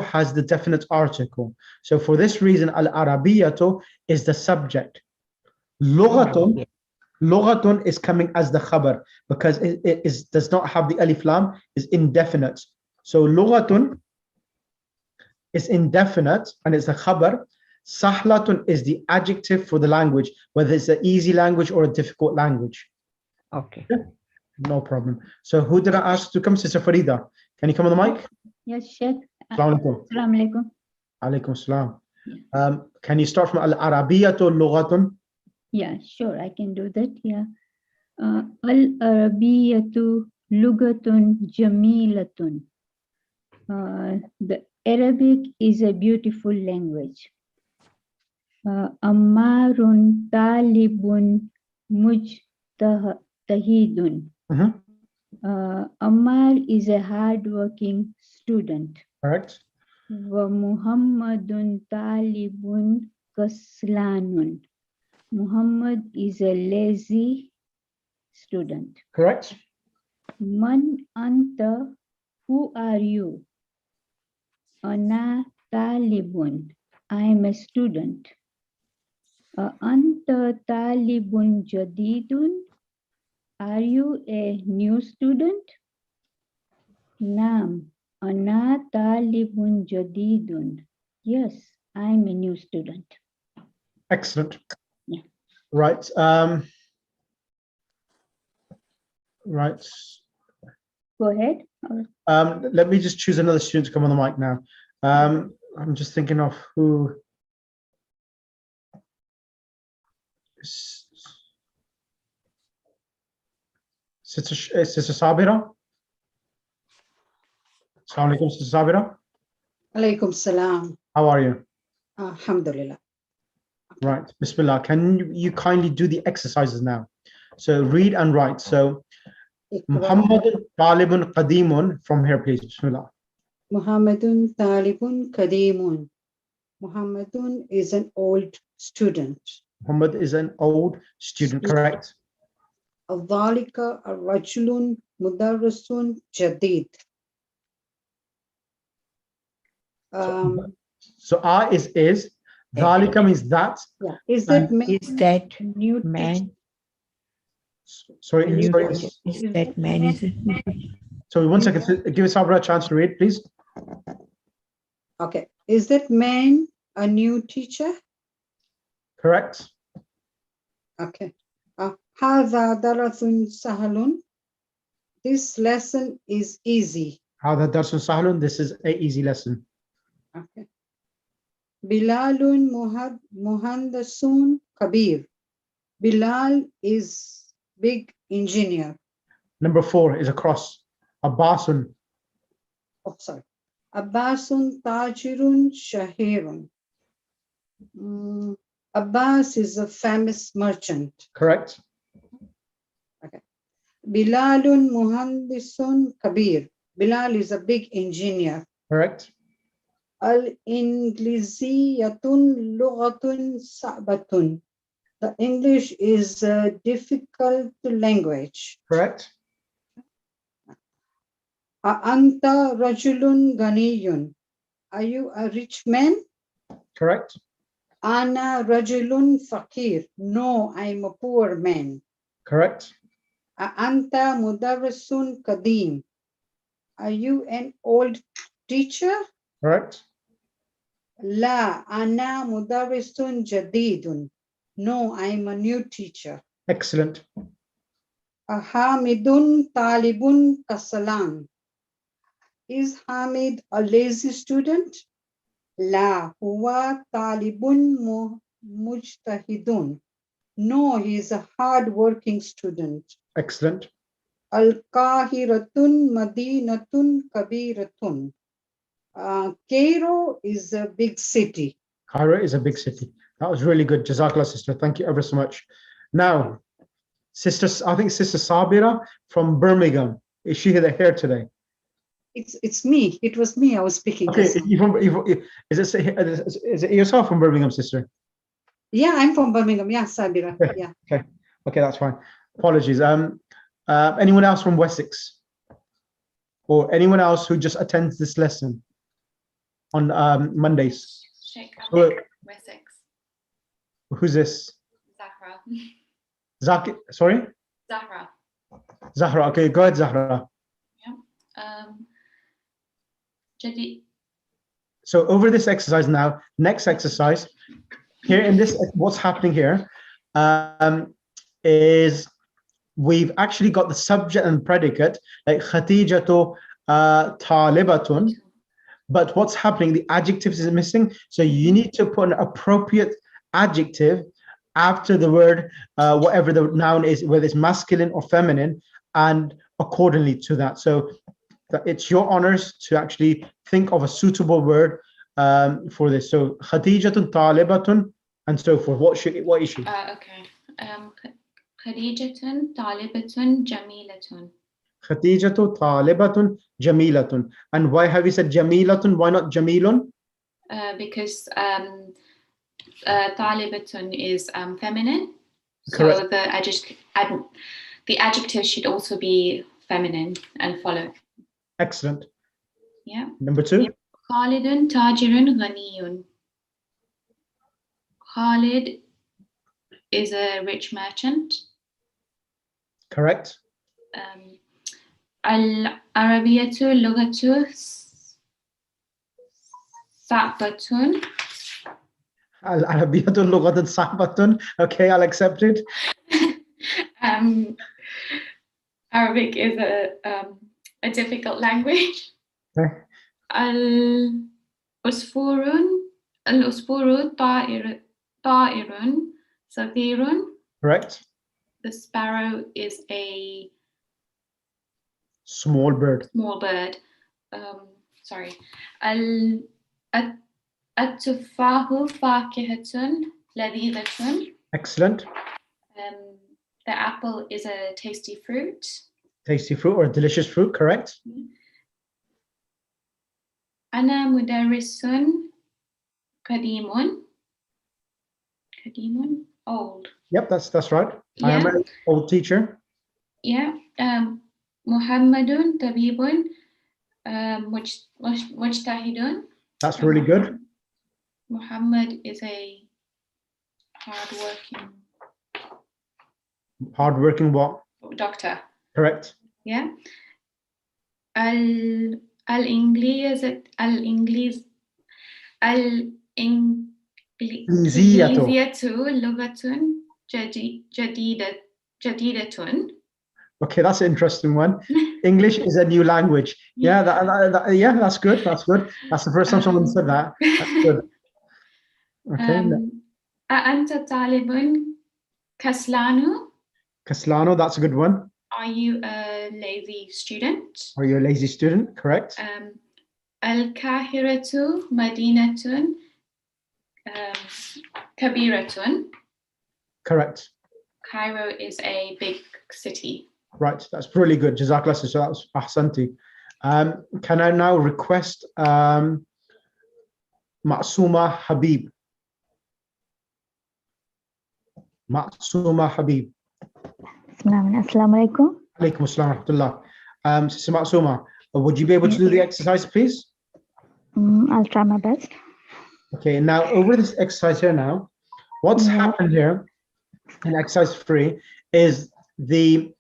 has the definite article. So for this reason, al-arabiyatu is the subject. Lughatun is coming as the khabar because it does not have the alif lam, is indefinite. So lughatun is indefinite and it's a khabar. Sahlatun is the adjective for the language, whether it's an easy language or a difficult language. Okay. No problem. So who did I ask to come? Sister Farida. Can you come on the mic? Yes, Sheikh. Assalamu alaikum. Assalamu alaikum. Alaikum salam. Can you start from al-arabiyatu lughatun? Yeah, sure, I can do that. Yeah. Al-Arabiyatu lugatun jamilatun. The Arabic is a beautiful language. Ammarun talibun mujtahidun. Ammar is a hard-working student. Correct. Wa Muhammadun talibun kaslanun. Muhammad is a lazy student. Correct. Man anta, who are you? Ana talibun, I am a student. Anta talibun jadidun, are you a new student? Naam, ana talibun jadidun. Yes, I am a new student. Excellent. Yeah. Right. Right. Go ahead. Let me just choose another student to come on the mic now. I'm just thinking of who. Sister Sabira. Assalamu alaikum, Sister Sabira. Alaikum salam. How are you? Alhamdulillah. Right. Bismillah. Can you kindly do the exercises now? So read and write. So Muhammadun talibun qadimun from here, please. Bismillah. Muhammadun talibun qadimun. Muhammadun is an old student. Muhammad is an old student, correct? Adhalika ar-rajulun mudarrisun jadid. So is. Dhalika means that. Yeah. Is that man? Is that new man? Sorry. Is that man? Is it? Sorry, 1 second. Give Sabra a chance to read, please. Okay. Is that man a new teacher? Correct. Okay. Hadha darasun sahalun. This lesson is easy. Hadha darsun sahlun. This is an easy lesson. Okay. Bilalun muhandasun kabir. Bilal is big engineer. Number 4 is a cross. Abbasun. Oh, sorry. Abbasun tajirun shahirun. Abbas is a famous merchant. Correct. Okay. Bilalun muhandisun kabir. Bilal is a big engineer. Correct. Al-Ingliziyatun lughatun sa'batun. The English is a difficult language. Correct. Anta rajulun ganiyun. Are you a rich man? Correct. Ana rajulun fakir. No, I'm a poor man. Correct. Anta mudarrisun kadim. Are you an old teacher? Correct. La ana mudarrisun jadidun. No, I'm a new teacher. Excellent. Hamidun talibun kasalan. Is Hamid a lazy student? La huwa talibun mujtahidun. No, he is a hard-working student. Excellent. Al-Qahiratun Madinatun Kabiratun. Cairo is a big city. Cairo is a big city. That was really good. Jazakallah, sister. Thank you ever so much. Now, I think Sister Sabira from Birmingham. Is she here today? It's me. It was me I was speaking. Okay, Just now. is it yourself from Birmingham, sister? Yeah, I'm from Birmingham. Yeah, Sabira. Okay. Yeah. Okay, that's fine. Apologies. Anyone else from Wessex? Or anyone else who just attends this lesson on Mondays? Sheikh Wessex. Who's this? Zahra. Sorry? Zahra. Zahra. Okay, go ahead, Zahra. Yeah. Jadi. So over this exercise now, next exercise, here in this, what's happening here is we've actually got the subject and predicate, like Khatijatu talibatun, but what's happening, the adjectives is missing. So you need to put an appropriate adjective after the word, whatever the noun is, whether it's masculine or feminine, and accordingly to that. So it's your honors to actually think of a suitable word for this. So Khadijatun talibatun and so forth. What is she? Okay. Khadijatun talibatun jamilatun. Khadijatu talibatun jamilatun. And why have you said jamilatun? Why not jamilun? Because talibatun is feminine. Correct. So the adjective should also be feminine and follow. Excellent. Yeah. Number 2. Khalidun tajirun ghaniyun. Khalid is a rich merchant. Correct. Al-Arabiyatu lughatu sa'batun. Al-Arabiyatu lughatan sa'batun. Okay, I'll accept it. Arabic is a difficult language. Okay. Al-usfuru ta'irun saghirun. Correct. The sparrow is a small bird. Sorry. At-tufahu fakihatun ladhidatun. Excellent. The apple is a tasty fruit. Tasty fruit or delicious fruit, correct. Ana mudarrisun kadimun. Kadimun, old. Yep, that's right. Yeah. I am an old teacher. Yeah. Muhammadun tabibun mujtahidun. That's really good. Muhammad is a hardworking what? Doctor. Correct. Yeah. Al-Ingliziyatu lughatun jadidatun. Okay, that's an interesting one. English is a new language. Yeah, yeah, that's good. That's good. That's the first time someone said that. That's good. Okay. Anta talibun kaslanu. Kaslano, that's a good one. Are you a lazy student? Are you a lazy student? Correct. Al-Kahiratu Madinatun Kabiratun. Correct. Cairo is a big city. Right, that's really good. Jazakallah. So that was ahsanti. Can I now request Ma'suma Habib? Ma'suma Habib. Assalamu alaikum. Alaikum assalam wa rahmatullah. Sister Ma'suma, would you be able to do the exercise, please? I'll try my best. Okay, now over this exercise here now, what's happened here in exercise 3 is we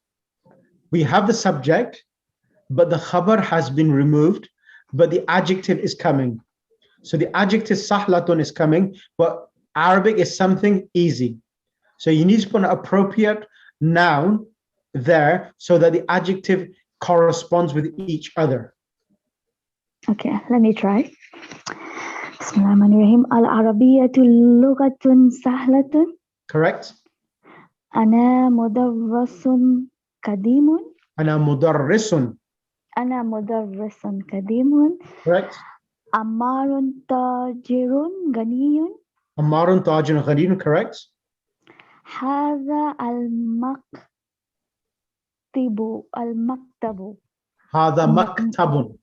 have the subject, but the khabar has been removed, but the adjective is coming. So the adjective sahlatun is coming, but Arabic is something easy. So you need to put an appropriate noun there so that the adjective corresponds with each other. Okay, let me try. Bismillahirrahmanirrahim. Al-Arabiyyatu lughatun sahlatun. Correct? Ana mudarrisun kadimun. Ana mudarrisun. Ana mudarrisun kadimun. Correct? Ammarun tajirun ganiyun. Ammarun tajirun ghaniyun. Correct? Hadha al-maktabu. Hadha maktabun.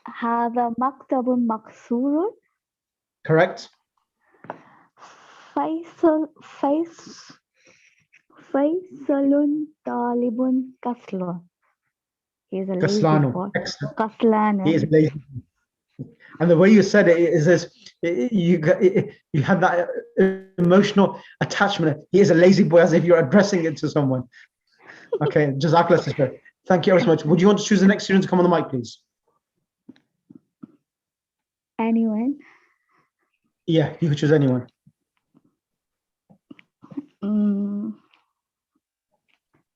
Hadha maktabun maksurun. Correct? Faisalun talibun kaslun. He is a lazy Kaslanu. boy. Excellent. Kaslanu. He is lazy. And the way you said it is this, you have that emotional attachment. He is a lazy boy, as if you're addressing it to someone. Okay, Jazakallah, sister. Thank you ever so much. Would you want to choose the next student to come on the mic, please? Anyone? Yeah, you could choose anyone.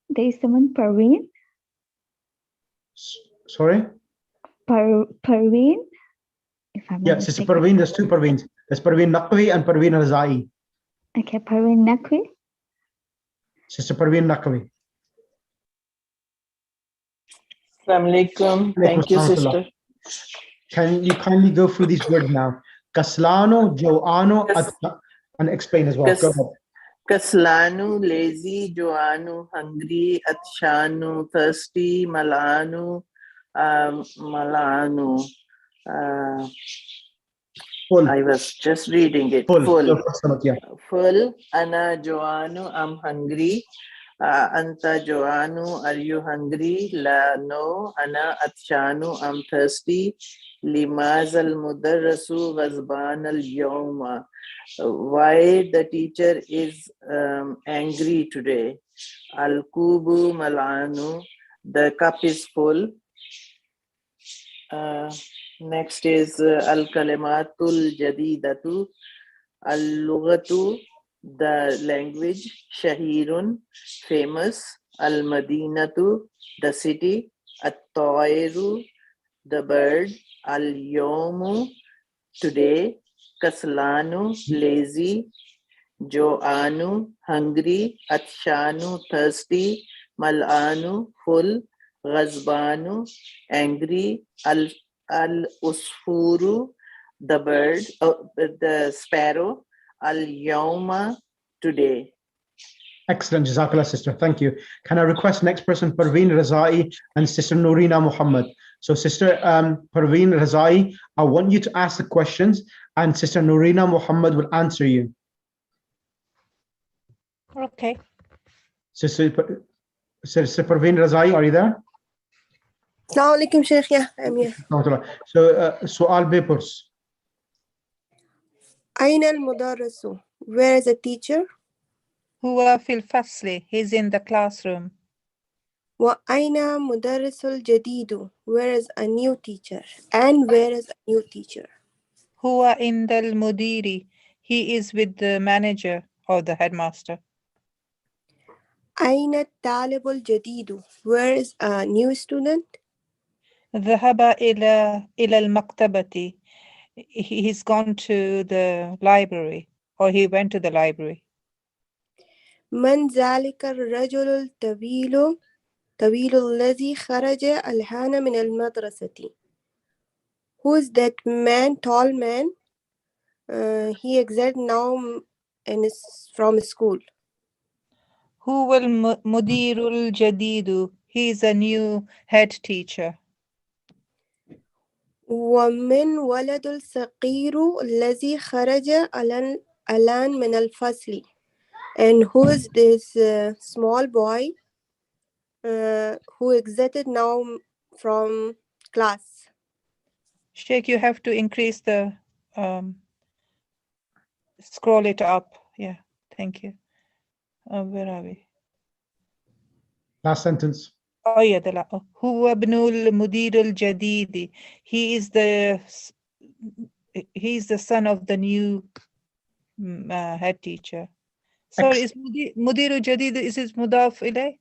There is someone, Parveen. Sorry? Parveen? If I'm Yeah, Sister Parveen, there's two Parveens. There's Parveen Naqvi and Parveen Razai. Okay, Parveen Naqvi. Sister Parveen Naqvi. Assalamu alaikum. Thank you, sister. Can you kindly go through these words now? Kaslano, Joano, and explain as well. Go ahead. Kaslanu, lazy, Joanu, hungry, Atshanu, thirsty, Malanu, Malanu. Full. I was just reading it. Full. Full. Ana Joanu, I'm hungry. Anta Joanu, are you hungry? La, no. Ana Atshanu, I'm thirsty. Limaz al mudarrasu ghazban al yawma. Why the teacher is angry today? Al kubu malanu. The cup is full. Next is al kalimatul jadidatu. Al lughatu, the language. Shahirun, famous. Al madinatu, the city. At tairu, the bird. Al yomu, today. Kaslanu, lazy. Joanu, hungry. Atshanu, thirsty. Malanu, full. Ghazbanu, angry. Al-usfuru, the bird, the sparrow. Al-yawma, today. Excellent, Jazakallah, sister. Thank you. Can I request next person, Parveen Razai and Sister Noorina Muhammad? So, Sister Parveen Razai, I want you to ask the questions, and Sister Noorina Muhammad will answer you. Okay. Sister Parveen Razai, are you there? Assalamu alaikum, Sheikh. Yeah, I'm here. So, Su'al Bepurs. Aina al-mudarrisu. Where is the teacher? Huwa fil fasli. He's in the classroom. Wa aina mudarrisul jadidu. Where is a new teacher? And where is a new teacher? Huwa indal mudiri. He is with the manager or the headmaster. Aina talibul jadidu. Where is a new student? Dhahaba ila al-maktabati. He's gone to the library, or he went to the library. Man zalika ar-rajul al-tawilu alladhi kharaja al-hana min al-madrasati. Who is that man, tall man? He exited now and is from school. Huwa al-mudirul jadidu. He is a new head teacher. ومن ولد الصغير الذي خرج الآن من الفصل. And who is this small boy who exited now from class? Sheikh, you have to increase the, scroll it up. Yeah, thank you. Where are we? Last sentence. Oh yeah, Huwa ibnul mudirul jadidi. He is the son of the new head teacher. Sorry, is Mudiru Jadid, is it Mudaf ilay?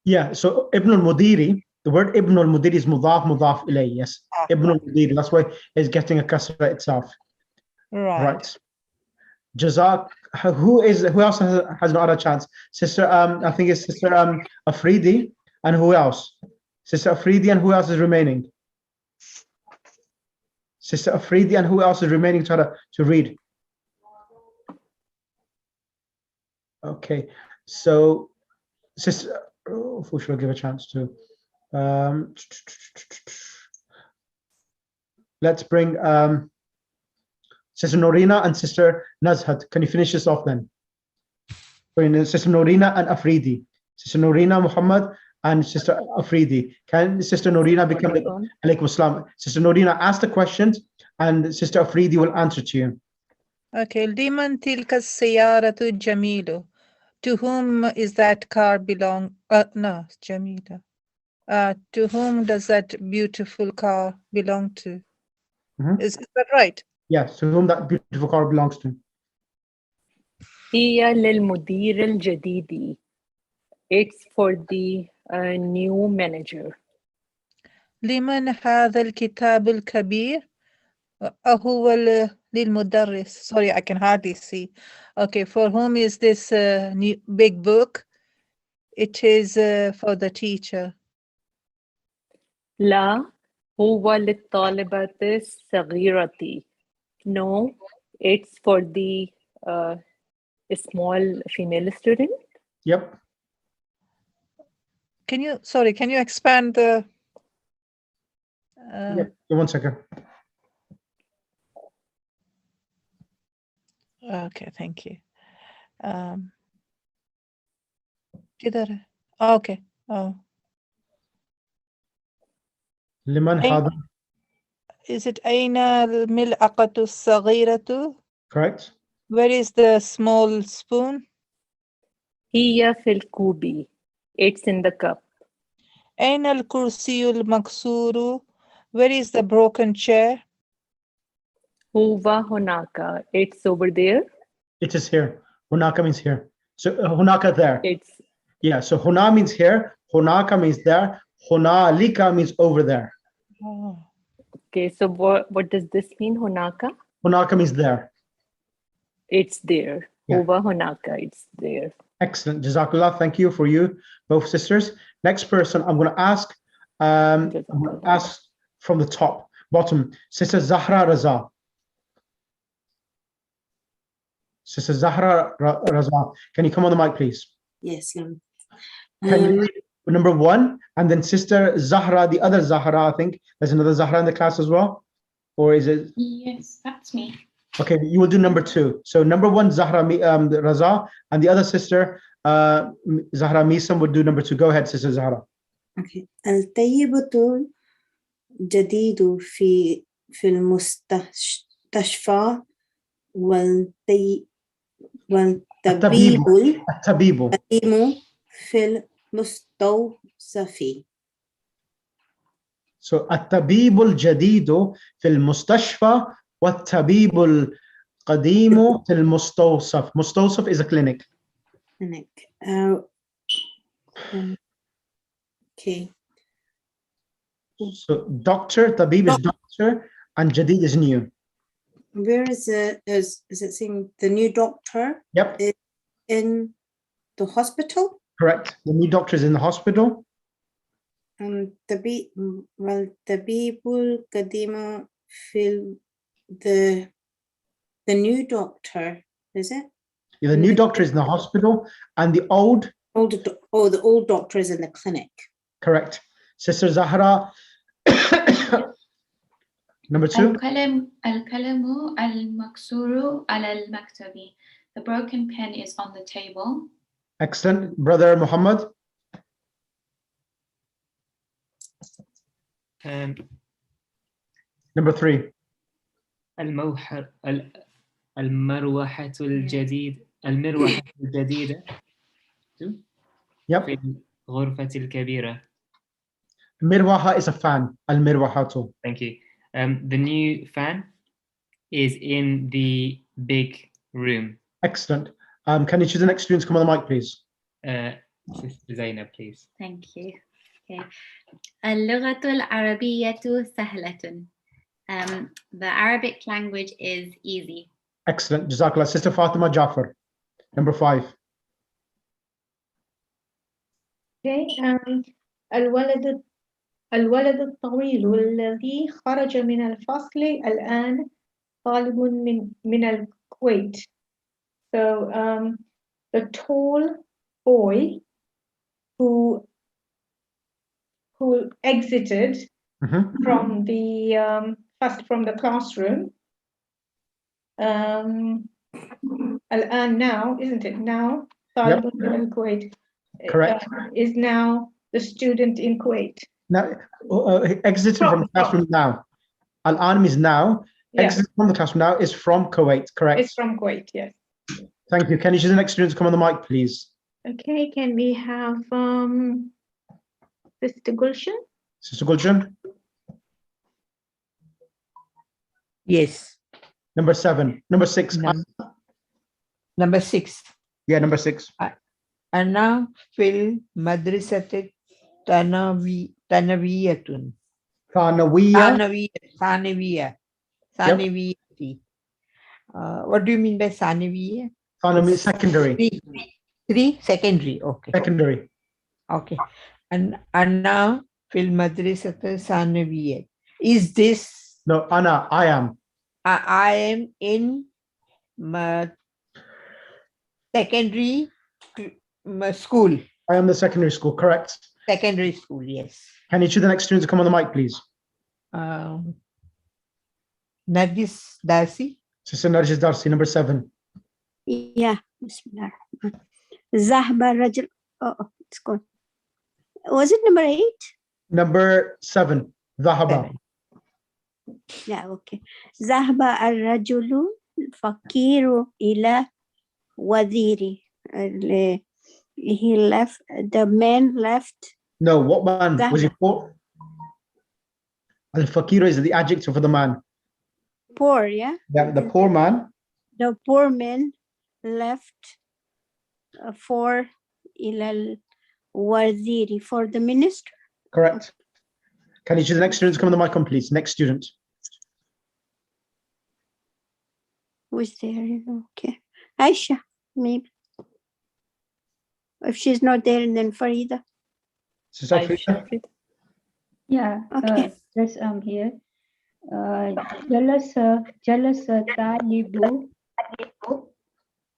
Yeah, so Ibn al-Mudiri, the word Ibn al-Mudiri is mudaf ilay, yes. Ibn al-Mudiri, that's why it's getting a kasra itself. Right. Jazak, who else has not had a chance? Sister, I think it's Sister Afridi, and who else? Sister Afridi, and who else is remaining? Sister Afridi, and who else is remaining to read? Okay, so Sister, who should I give a chance to? Let's bring Sister Norina and Sister Nazhat. Can you finish this off then? Sister Norina and Afridi. Sister Norina Muhammad and Sister Afridi. Can Sister Norina become Alaikum Assalam? Sister Norina, ask the questions and Sister Afridi will answer to you. Okay, Liman tilka sayaratu jamilu. To whom is that car belong? No, Jamila. To whom does that beautiful car belong to? Is that right? Yes, to whom that beautiful car belongs to. هي للمدير الجديد. It's for the new manager. لمن هذا الكتاب الكبير؟ هو للمدرس. Sorry, I can hardly see. Okay, for whom is this new big book? It is for the teacher. لا هو للطالبة الصغيرة. No, it's for the small female student. Yep. Can you expand the... Yep, 1 second. Okay, thank you. Okay. Oh. Liman هذا. Is it أين الملعقة الصغيرة? Correct. Where is the small spoon? هي في الكوب. It's in the cup. أين الكرسي المكسور? Where is the broken chair? هو هناك. It's over there. It is here. Hunaka means here. So hunaka there. It's so huna means here. Hunaka means there. Hunalika means over there. Oh. Okay, so what does this mean, Hunaka? Hunaka means there. It's there. Huwa Hunaka, it's there. Excellent. Jazakallah. Thank you for you, both sisters. Next person, I'm going to ask. I'm going to ask from the top, bottom. Sister Zahra Raza. Sister Zahra Raza. Can you come on the mic, please? Yes. Can you read number 1? And then Sister Zahra, the other Zahra, I think. There's another Zahra in the class as well? Or is it? Yes, that's me. Okay, you will do number 2. So number 1, Zahra Raza, and the other sister, Zahra Misam, would do number 2. Go ahead, Sister Zahra. Okay. الطيبة الجديد في المستشفى والطبيب القديم في المستوصف. So الطبيب الجديد في المستشفى والطبيب القديم في المستوصف. مستوصف is a clinic. Clinic. Okay. So doctor, tabib is doctor, and jadid is new. Where is it? Is it saying the new doctor? Yep. Is in the hospital? Correct. The new doctor is in the hospital. Tabibul Kadima fil the new doctor, is it? Yeah, the new doctor is in the hospital, and the old the old doctor is in the clinic. Correct. Sister Zahra. Number 2. القلم المكسور على المكتب. The broken pen is on the table. Excellent. Brother Muhammad. Number 3. المروحة الجديدة Yep. في الغرفة الكبيرة. Mirwaha is a fan. Al-mirwahatu. Thank you. The new fan is in the big room. Excellent. Can you choose the next student to come on the mic, please? Sister Zainab, please. Thank you. Okay. اللغة العربية سهلة. The Arabic language is easy. Excellent. Jazakallah. Sister Fatima Jafar, number 5. Okay. الولد الطويل الذي خرج من الفصل الآن طالب من الكويت. So the tall boy who exited from the first from the classroom. الآن now, isn't it? Now طالب من الكويت. Correct. Is now the student in Kuwait. Now, exited from the classroom now. Al-Anim is now. Yes. Exited from the classroom now is from Kuwait, correct? It's from Kuwait, yes. Thank you. Can you choose the next student to come on the mic, please? Okay, can we have Sister Gulshan? Sister Gulshan? Yes. Number 7. Number 6. Number 6. Yeah, number 6. Ana fil madrasati Tanawiyatun. Thanawiya. What do you mean by Thanawiya? Thanawi, secondary. 3 secondary. Okay. Secondary. Okay. And Ana fil madrasati Thanawiya. Is this? No, Ana, I am. I am in secondary school. I am the secondary school, correct? Secondary school, yes. Can you choose the next student to come on the mic, please? Nargis Darcy. Sister Nargis Darcy, number 7. Yeah, Bismillah. Zahba Rajul. Oh, it's gone. Was it number 8? Number 7. Zahaba. Yeah, okay. Zahba al-Rajulu fakiru ila wadiri. He left, the man left. No, what man? Was he poor? Al-Fakir is the adjective for the man. Poor, yeah? Yeah, the poor man. The poor man left for ilal waziri, for the minister. Correct. Can you choose the next student to come on the mic, please? Next student. Who is there? Okay. Aisha, maybe. If she's not there, and then Farida. Sister Farida? Yeah. Okay. Yes, I'm here. Jalasa talibu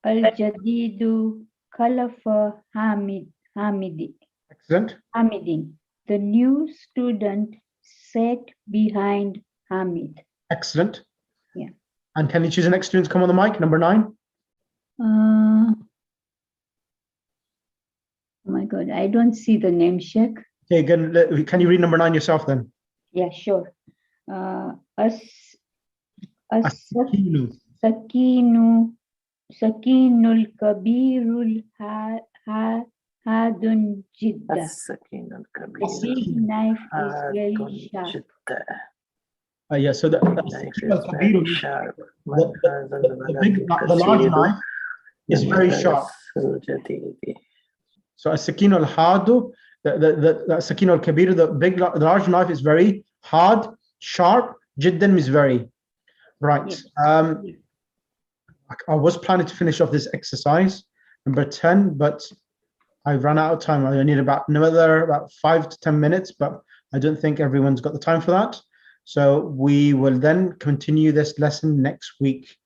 al-jadidu kalafa Hamidi. Excellent. Hamidin. The new student sat behind Hamid. Excellent. Yeah. And can you choose the next student to come on the mic? Number 9. Oh my God, I don't see the name, Sheikh. Okay, again, can you read number 9 yourself then? Yeah, sure. Sakinul Kabirul Hadun Jidda. The big knife is very sharp. Yeah, so the large knife is very sharp. So a sakin al hadu, the sakin al kabir, the large knife is very hard, sharp. Jiddan is very right. I was planning to finish off this exercise, number 10, but I ran out of time. I need about 5 to 10 minutes, but I don't think everyone's got the time for that. So we will then continue this lesson next week.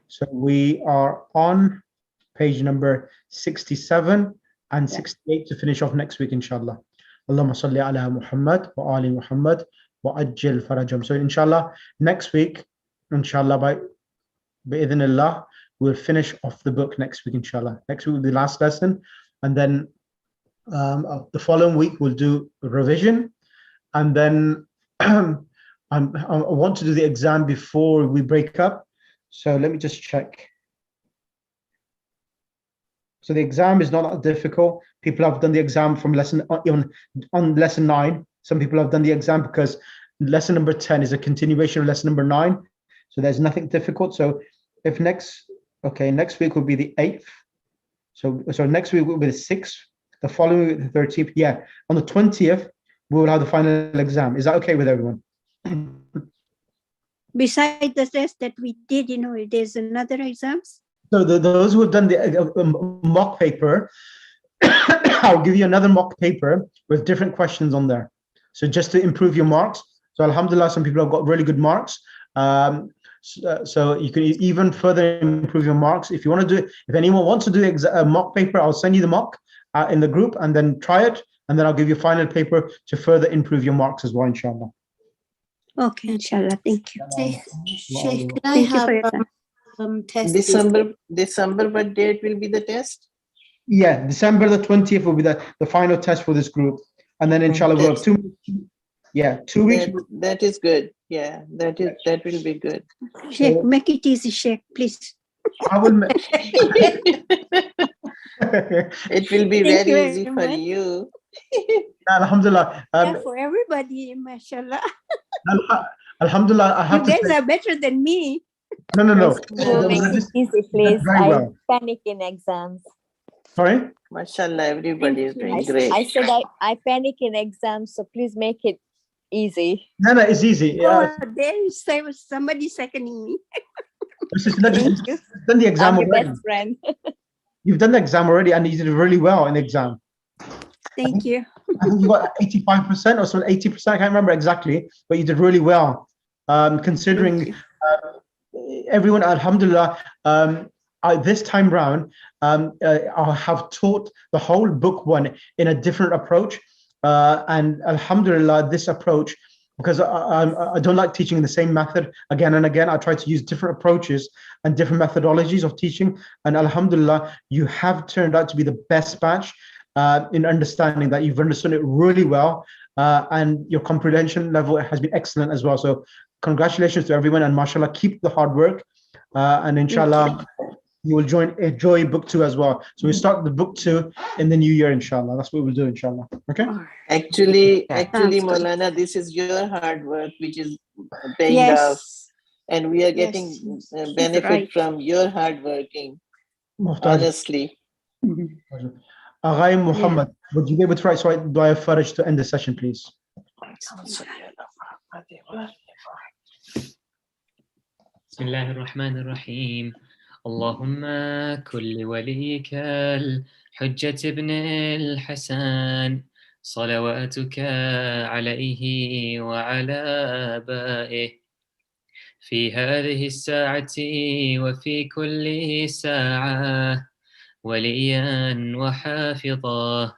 So we are on page number 67 and 68 to finish off next week, inshallah. Allahumma salli ala Muhammad wa ali Muhammad wa ajil farajam. So inshallah, next week, inshallah, by bi'idhnillah, we'll finish off the book next week, inshallah. Next week will be the last lesson. And then the following week, we'll do a revision. And then I want to do the exam before we break up. So let me just check. So the exam is not that difficult. People have done the exam from even on lesson 9. Some people have done the exam because lesson number 10 is a continuation of lesson number 9. So there's nothing difficult. So if next week will be the 8th, So next week will be the 6th, the following week, the 13th. Yeah, on the 20th, we will have the final exam. Is that okay with everyone? Besides the test that we did, there's another exams. So those who have done the mock paper, I'll give you another mock paper with different questions on there. So just to improve your marks. So alhamdulillah, some people have got really good marks. So you can even further improve your marks. If you want to do it, if anyone wants to do a mock paper, I'll send you the mock in the group and then try it. And then I'll give you a final paper to further improve your marks as well, inshallah. Okay, inshallah. Thank you. Sheikh, can I Thank you have for your time. test? December, what date will be the test? Yeah, December the 20th will be the final test for this group. And then inshallah we'll have 2 weeks. That is good. Yeah, that will be good. Sheikh, make it easy, Sheikh, please. I will make it will be Thank very you easy very for much. you. Alhamdulillah. For everybody, mashallah. Alhamdulillah, I have You to guys say, are better than me. no. We'll make it easy, please. Very I well. panic in exams. Sorry? Mashallah, everybody is doing I great. said I panic in exams, so please make it easy. No, it's easy. Oh, there is somebody seconding me. You've done the exam I'm your already. best friend. You've done the exam already and you did really well in the exam. Thank you. I think you got 85% or something, 80%, I can't remember exactly, but you did really well. Considering everyone, alhamdulillah, this time round, I have taught the whole book one in a different approach. And alhamdulillah, this approach, because I don't like teaching in the same method again and again, I try to use different approaches and different methodologies of teaching. And alhamdulillah, you have turned out to be the best batch in understanding that you've understood it really well. And your comprehension level has been excellent as well. So congratulations to everyone, and mashallah, keep the hard work. And inshallah, you will enjoy book 2 as well. So we start the book 2 in the new year, inshallah. That's what we'll do, inshallah. Okay? Actually, Maulana, this is your hard work which is paying off. And we are getting benefit from your hard working, honestly. Aghay Muhammad, would you be able to write Dua Faraj to end the session, please? Bismillah ar-Rahman ar-Rahim. Allahumma kulli waliyika al-Hujjat ibn al-Hasan salawatuka alayhi wa ala aba'ih في هذه الساعة وفي كل ساعة وليا وحافظا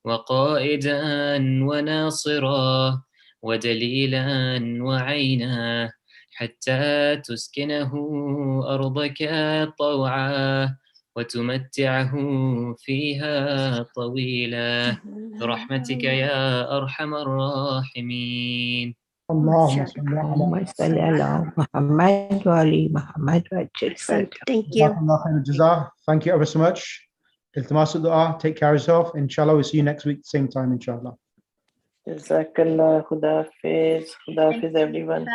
وقائدا وناصرا ودليلا وعينا حتى تسكنه أرضك طوعا وتمتعه فيها طويلا برحمتك يا أرحم الراحمين. اللهم صل على محمد وعلى محمد وعجل. Thank you. Thank you ever so much. Iltimas dua. Take care of yourself. Inshallah, we'll see you next week, same time, inshallah. Jazakallah. Khuda Hafiz. Khuda Hafiz, everyone.